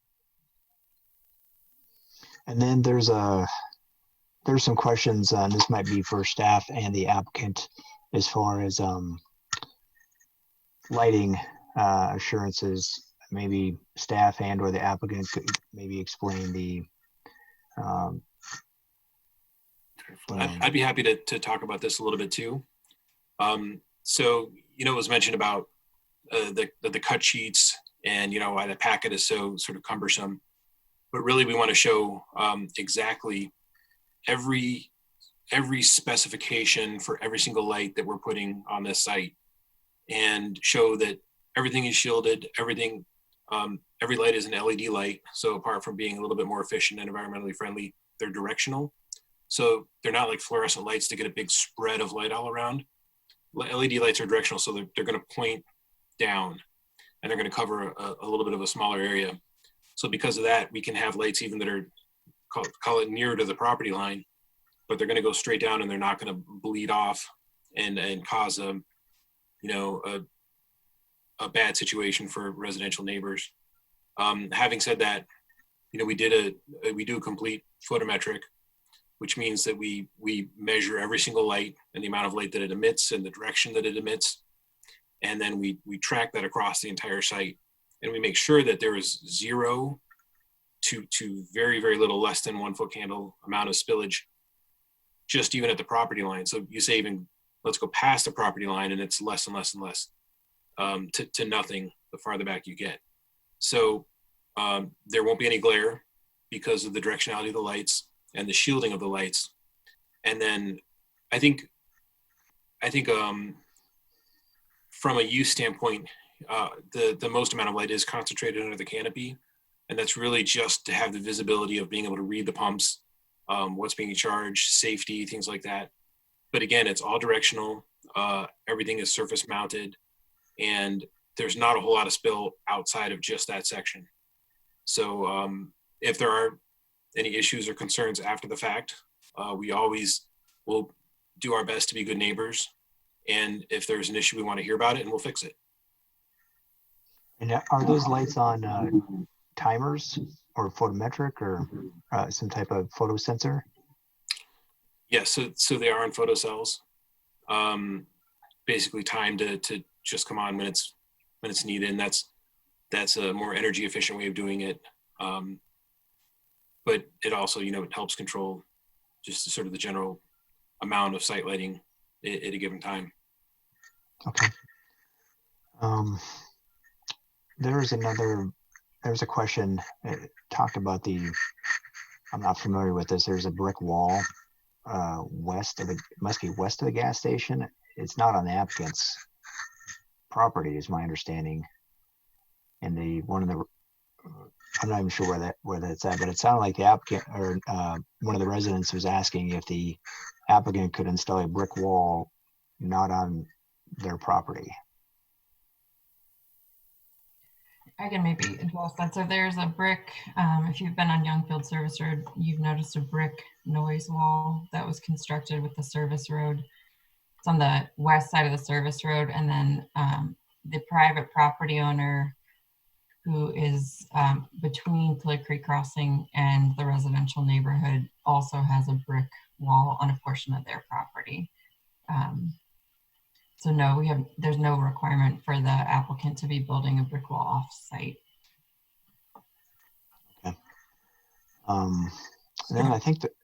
And then there's some questions, and this might be for staff and the applicant, as far as lighting assurances. Maybe staff and or the applicant could maybe explain the I'd be happy to talk about this a little bit too. So it was mentioned about the cut sheets and why the packet is so sort of cumbersome, but really we want to show exactly every specification for every single light that we're putting on this site, and show that everything is shielded, every light is an LED light. So apart from being a little bit more efficient and environmentally friendly, they're directional. So they're not like fluorescent lights to get a big spread of light all around. LED lights are directional, so they're going to point down, and they're going to cover a little bit of a smaller area. So because of that, we can have lights even that are call it nearer to the property line, but they're going to go straight down, and they're not going to bleed off and cause a bad situation for residential neighbors. Having said that, we do a complete photometric which means that we measure every single light and the amount of light that it emits and the direction that it emits. And then we track that across the entire site. And we make sure that there is 0 to very, very little less than 1 foot candle amount of spillage, just even at the property line. So you say even, let's go past the property line and it's less and less and less to nothing the farther back you get. So there won't be any glare because of the directionality of the lights and the shielding of the lights. And then I think from a use standpoint, the most amount of light is concentrated under the canopy. And that's really just to have the visibility of being able to read the pumps, what's being charged, safety, things like that. But again, it's all directional. Everything is surface mounted, and there's not a whole lot of spill outside of just that section. So if there are any issues or concerns after the fact, we always will do our best to be good neighbors. And if there's an issue, we want to hear about it and we'll fix it. And are those lights on timers or photometric or some type of photo sensor? Yes, so they are on photocells, basically timed to just come on when it's needed, and that's a more energy efficient way of doing it. But it also, it helps control just sort of the general amount of site lighting at a given time. Okay. There's a question talked about I'm not familiar with this. There's a brick wall must be west of the gas station. It's not on the applicant's property, is my understanding. And I'm not even sure where that's at, but it sounded like the applicant or one of the residents was asking if the applicant could install a brick wall not on their property. I can maybe address that. So there's a brick, if you've been on Youngfield Service Road, you've noticed a brick noise wall that was constructed with the service road. It's on the west side of the service road. And then the private property owner who is between Clear Creek Crossing and the residential neighborhood also has a brick wall on a portion of their property. So no, there's no requirement for the applicant to be building a brick wall off-site. Okay. Then I think that.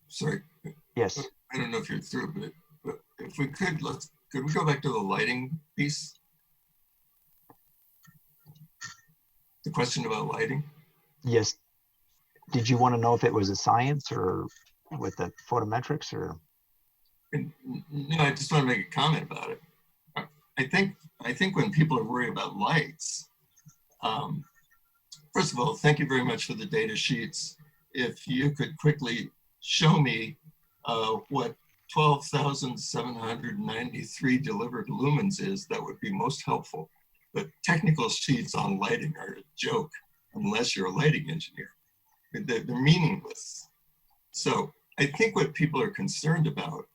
Sorry. Yes. I don't know if you're through, but if we could we go back to the lighting piece? The question about lighting? Yes. Did you want to know if it was a science or with the photometrics or? No, I just want to make a comment about it. I think when people are worried about lights, first of all, thank you very much for the data sheets. If you could quickly show me what 12,793 delivered lumens is, that would be most helpful. But technical sheets on lighting are a joke unless you're a lighting engineer. They're meaningless. So I think what people are concerned about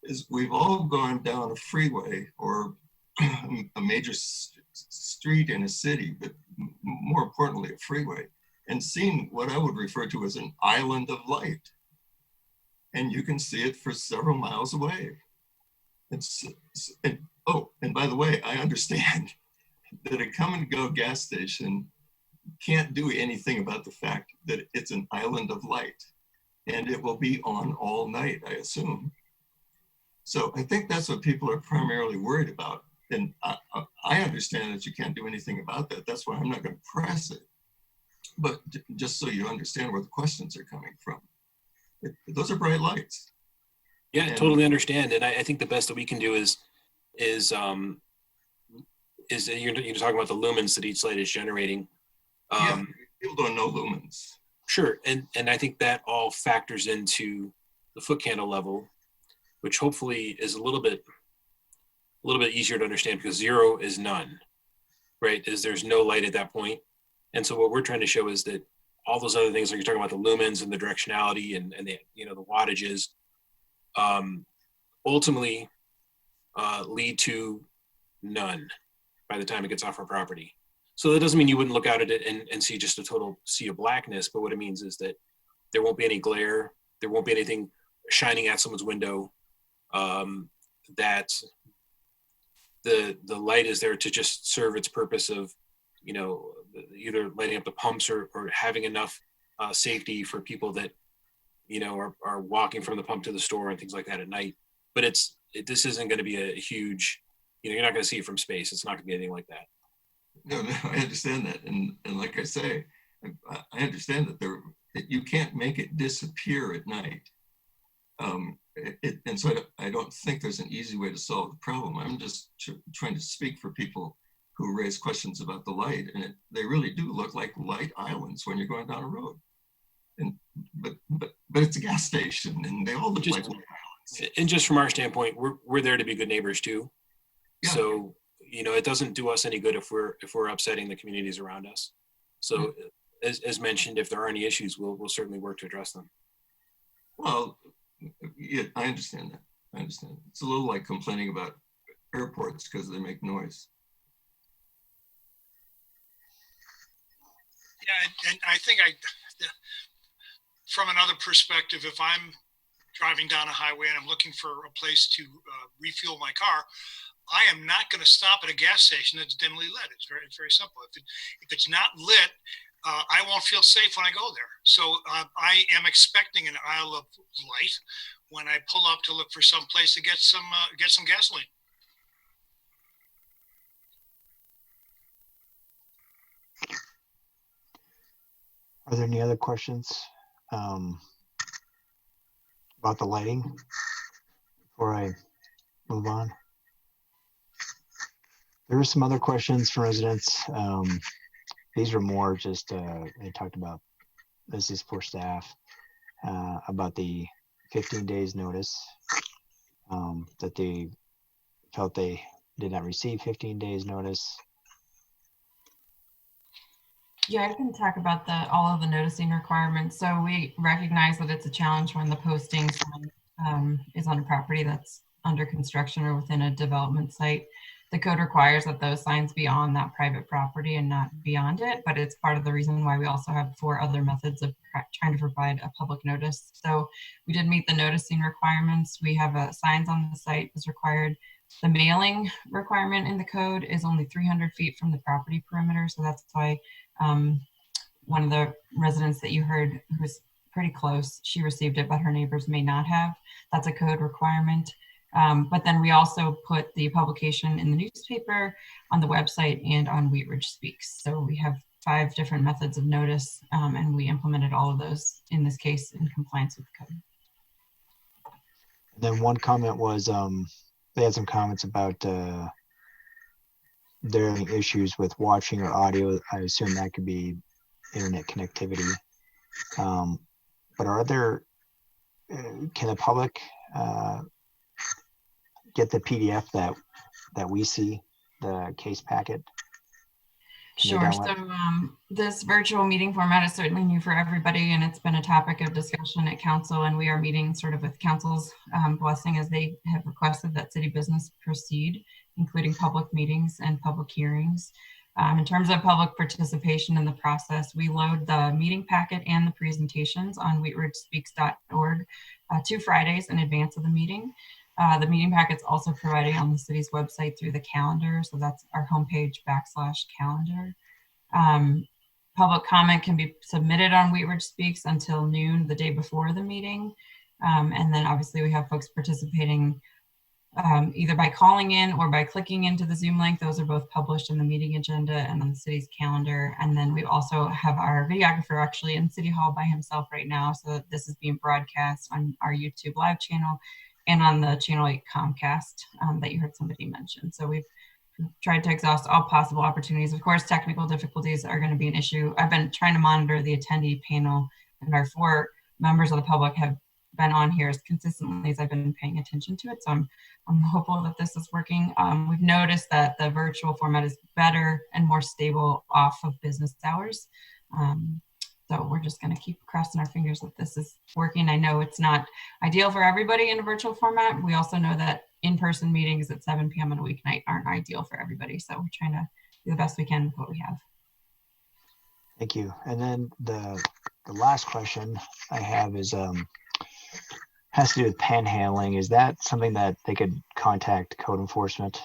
is we've all gone down a freeway or a major street in a city, but more importantly, a freeway, and seen what I would refer to as an island of light. And you can see it for several miles away. And by the way, I understand that a come and go gas station can't do anything about the fact that it's an island of light, and it will be on all night, I assume. So I think that's what people are primarily worried about. And I understand that you can't do anything about that. That's why I'm not going to press it. But just so you understand where the questions are coming from, those are bright lights. Yeah, I totally understand. And I think the best that we can do is you're talking about the lumens that each light is generating. Yeah, people don't know lumens. Sure, and I think that all factors into the foot candle level, which hopefully is a little bit easier to understand because 0 is none, right? There's no light at that point. And so what we're trying to show is that all those other things, like you're talking about the lumens and the directionality and the the wattages, ultimately lead to none by the time it gets off our property. So that doesn't mean you wouldn't look out at it and see just a total sea of blackness, but what it means is that there won't be any glare, there won't be anything shining at someone's window. That the light is there to just serve its purpose of, you know, either lighting up the pumps or having enough safety for people that, you know, are walking from the pump to the store and things like that at night. But this isn't going to be a huge, you know, you're not going to see it from space. It's not going to be anything like that. No, I understand that, and like I say, I understand that you can't make it disappear at night. And so I don't think there's an easy way to solve the problem. I'm just trying to speak for people who raise questions about the light, and they really do look like light islands when you're going down a road. And but it's a gas station, and they all look like light islands. And just from our standpoint, we're there to be good neighbors too. Yeah. So, you know, it doesn't do us any good if we're upsetting the communities around us. So, as mentioned, if there are any issues, we'll certainly work to address them. Well, yeah, I understand that. I understand. It's a little like complaining about airports because they make noise. Yeah, and I think from another perspective, if I'm driving down a highway and I'm looking for a place to refuel my car, I am not going to stop at a gas station that's dimly lit. It's very simple. If it's not lit, I won't feel safe when I go there. So I am expecting an aisle of light when I pull up to look for some place to get some gasoline. Are there any other questions about the lighting before I move on? There were some other questions from residents. These are more just, they talked about, this is for staff, about the 15 days notice, that they felt they did not receive 15 days notice. Yeah, I can talk about all of the noticing requirements. So we recognize that it's a challenge when the posting sign is on a property that's under construction or within a development site. The code requires that those signs be on that private property and not beyond it, but it's part of the reason why we also have 4 other methods of trying to provide a public notice. So we did meet the noticing requirements. We have signs on the site as required. The mailing requirement in the code is only 300 feet from the property perimeter. So that's why one of the residents that you heard who was pretty close, she received it, but her neighbors may not have. That's a code requirement. But then we also put the publication in the newspaper, on the website, and on Wheat Ridge Speaks. So we have 5 different methods of notice, and we implemented all of those in this case in compliance with the code. And then one comment was, they had some comments about there are issues with watching or audio. I assume that could be internet connectivity. But are there, can the public get the PDF that we see, the case packet? Sure. So this virtual meeting format is certainly new for everybody, and it's been a topic of discussion at council, and we are meeting sort of with council's blessing as they have requested that city business proceed, including public meetings and public hearings. In terms of public participation in the process, we load the meeting packet and the presentations on wheatridgespeaks.org 2 Fridays in advance of the meeting. The meeting packet's also provided on the city's website through the calendar. So that's our homepage /calendar. Public comment can be submitted on Wheat Ridge Speaks until noon the day before the meeting. And then obviously we have folks participating either by calling in or by clicking into the Zoom link. Those are both published in the meeting agenda and on the city's calendar. And then we also have our videographer actually in City Hall by himself right now. So this is being broadcast on our YouTube live channel and on the Channel 8 Comcast that you heard somebody mention. So we've tried to exhaust all possible opportunities. Of course, technical difficulties are going to be an issue. I've been trying to monitor the attendee panel, and our 4 members of the public have been on here as consistently as I've been paying attention to it. So I'm hopeful that this is working. We've noticed that the virtual format is better and more stable off of business hours. So we're just going to keep crossing our fingers that this is working. I know it's not ideal for everybody in a virtual format. We also know that in-person meetings at 7 p.m. on a weeknight aren't ideal for everybody. So we're trying to do the best we can with what we have. Thank you. And then the last question I have is, has to do with panhandling. Is that something that they could contact code enforcement?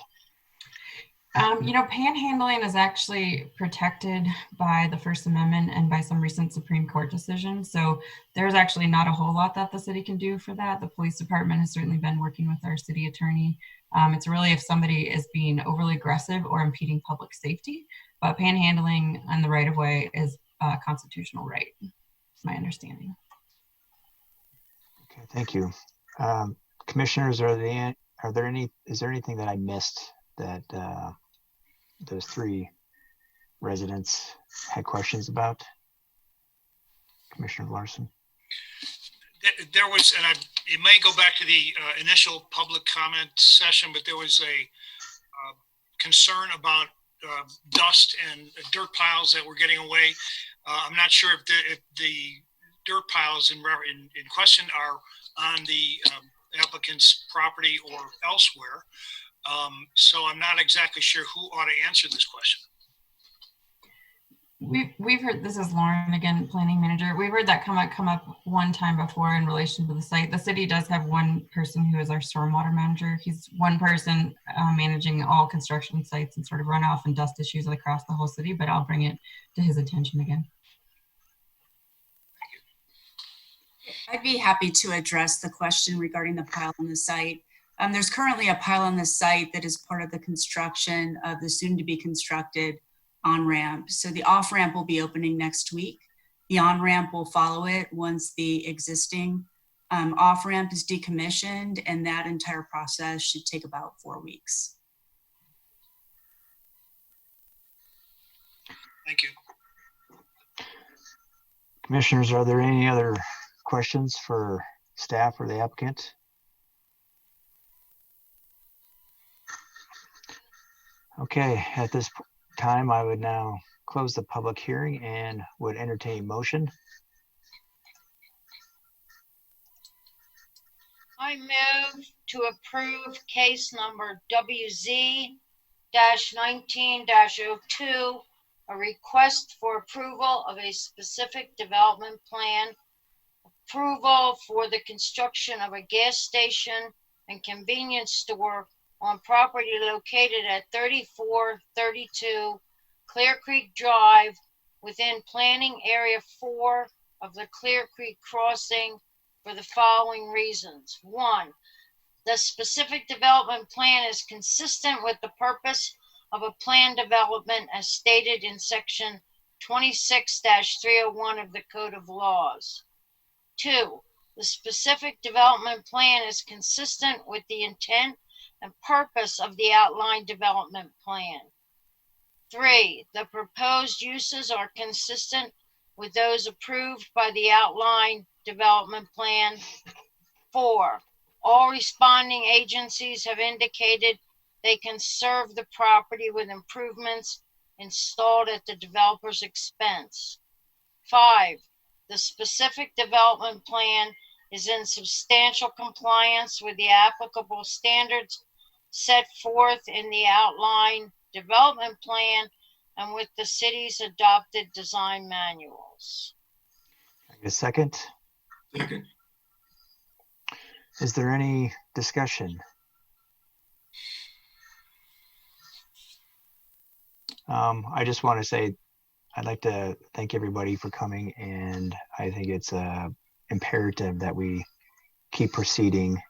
Panhandling is actually protected by the First Amendment and by some recent Supreme Court decisions. So there's actually not a whole lot that the city can do for that. The police department has certainly been working with our city attorney. It's really if somebody is being overly aggressive or impeding public safety, but panhandling on the right of way is a constitutional right, my understanding. Okay, thank you. Commissioners, is there anything that I missed that those three residents had questions about? Commissioner Larson. There was, and it may go back to the initial public comment session, but there was a concern about dust and dirt piles that were getting away. I'm not sure if the dirt piles in question are on the applicant's property or elsewhere. So I'm not exactly sure who ought to answer this question. We've heard, this is Lauren again, planning manager. We've heard that come up one time before in relation to the site. The city does have one person who is our stormwater manager. He's one person managing all construction sites and sort of runoff and dust issues across the whole city, but I'll bring it to his attention again. I'd be happy to address the question regarding the pile on the site. There's currently a pile on the site that is part of the construction of the soon to be constructed on-ramp. So the off-ramp will be opening next week. The on-ramp will follow it once the existing off-ramp is decommissioned, and that entire process should take about 4 weeks. Thank you. Commissioners, are there any other questions for staff or the applicant? Okay, at this time, I would now close the public hearing and would entertain a motion. I move to approve case number WZ-19-02, a request for approval of a specific development plan, approval for the construction of a gas station and convenience store on property located at 3432 Clear Creek Drive within Planning Area 4 of the Clear Creek Crossing for the following reasons. 1, the specific development plan is consistent with the purpose of a plan development as stated in section 26-301 of the Code of Laws. 2, the specific development plan is consistent with the intent and purpose of the outlined development plan. 3, the proposed uses are consistent with those approved by the outlined development plan. 4, all responding agencies have indicated they can serve the property with improvements installed at the developer's expense. 5, the specific development plan is in substantial compliance with the applicable standards set forth in the outline development plan and with the city's adopted design manuals. A second? Second. Is there any discussion? I just want to say I'd like to thank everybody for coming, and I think it's imperative that we keep proceeding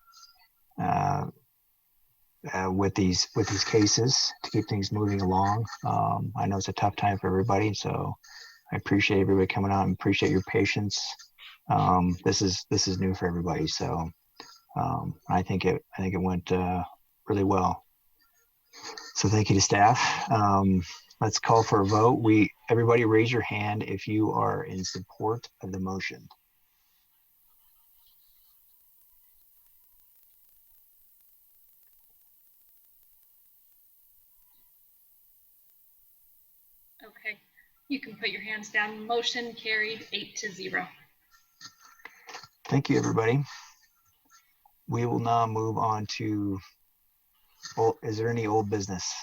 with these cases to keep things moving along. I know it's a tough time for everybody, so I appreciate everybody coming out and appreciate your patience. This is new for everybody, so I think it went really well. So thank you to staff. Let's call for a vote. Everybody raise your hand if you are in support of the motion. Okay, you can put your hands down. Motion carried 8-0. Thank you, everybody. We will now move on to, is there any old business?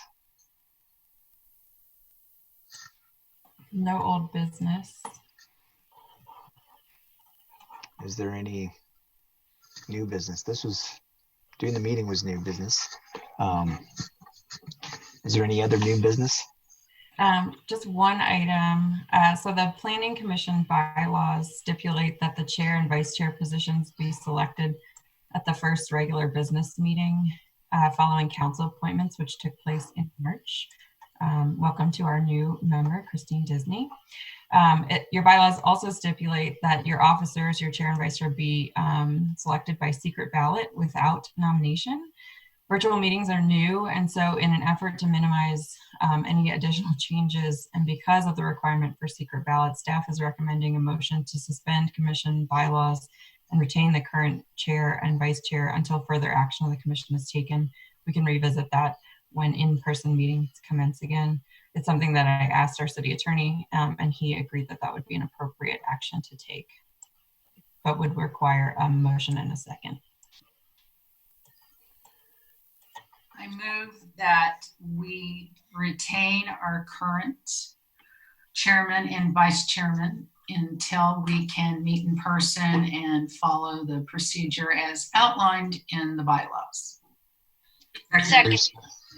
No old business. Is there any new business. Doing the meeting was new business. Is there any other new business? Just one item. So the Planning Commission bylaws stipulate that the chair and vice chair positions be selected at the first regular business meeting following council appointments, which took place in March. Welcome to our new member, Christine Disney. Your bylaws also stipulate that your officers, your chair and vice chair, be selected by secret ballot without nomination. Virtual meetings are new, and so in an effort to minimize any additional changes, and because of the requirement for secret ballot, staff is recommending a motion to suspend commission bylaws and retain the current chair and vice chair until further action of the commission is taken. We can revisit that when in-person meetings commence again. It's something that I asked our city attorney, and he agreed that that would be an appropriate action to take, but would require a motion and a second. I move that we retain our current chairman and vice chairman until we can meet in person and follow the procedure as outlined in the bylaws. Second.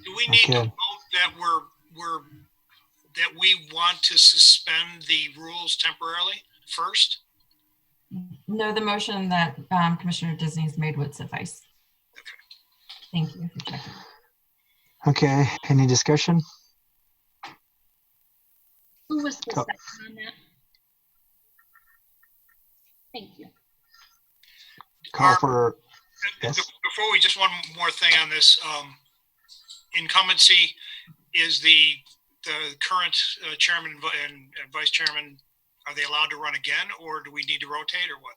Do we need to vote that that we want to suspend the rules temporarily first? No, the motion that Commissioner Disney's made would suffice. Thank you for checking. Okay, any discussion? Who was the second on that? Thank you. Call for, yes. Before we, just one more thing on this. Incumbency is the current chairman and vice chairman. Are they allowed to run again, or do we need to rotate, or what?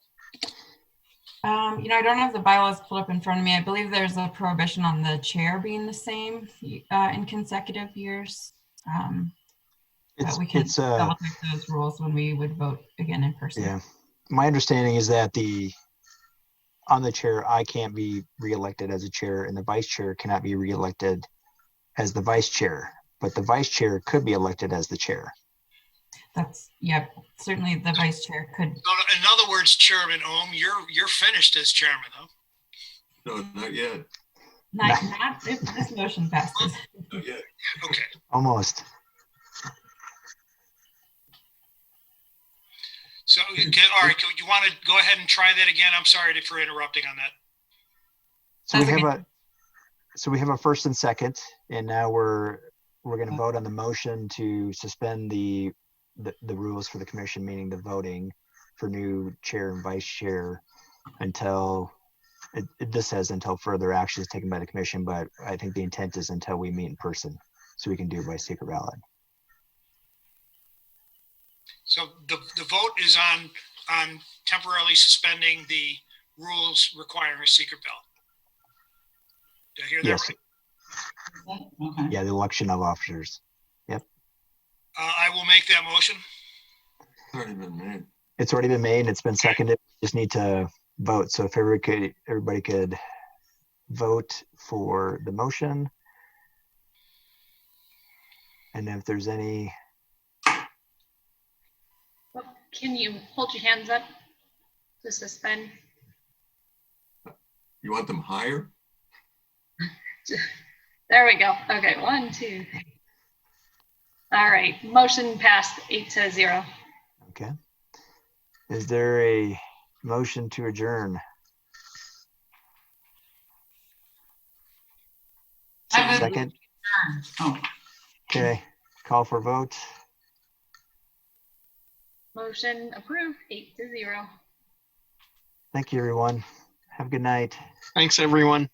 I don't have the bylaws pulled up in front of me. I believe there's a prohibition on the chair being the same in consecutive years. But we can double check those rules when we would vote again in person. Yeah, my understanding is that on the chair, I can't be reelected as a chair, and the vice chair cannot be reelected as the vice chair, but the vice chair could be elected as the chair. Yep, certainly the vice chair could. In other words, Chairman Ohm, you're finished as chairman, huh? No, not yet. Not if this motion passes. Not yet. Okay. Almost. So, all right, you want to go ahead and try that again? I'm sorry for interrupting on that. So we have a first and second, and now we're going to vote on the motion to suspend the rules for the commission, meaning the voting for new chair and vice chair until this says until further action is taken by the commission, but I think the intent is until we meet in person, so we can do it by secret ballot. So the vote is on temporarily suspending the rules requiring a secret ballot. Did I hear that right? Okay. Yeah, the election of officers. Yep. I will make that motion. It's already been made. It's already been made and it's been seconded. We just need to vote. So if everybody could vote for the motion. And if there's any. Can you hold your hands up to suspend? You want them higher? There we go. Okay, 1, 2. All right, motion passed 8-0. Okay. Is there a motion to adjourn? Second. Oh. Okay, call for vote. Motion approved 8-0. Thank you, everyone. Have a good night. Thanks, everyone.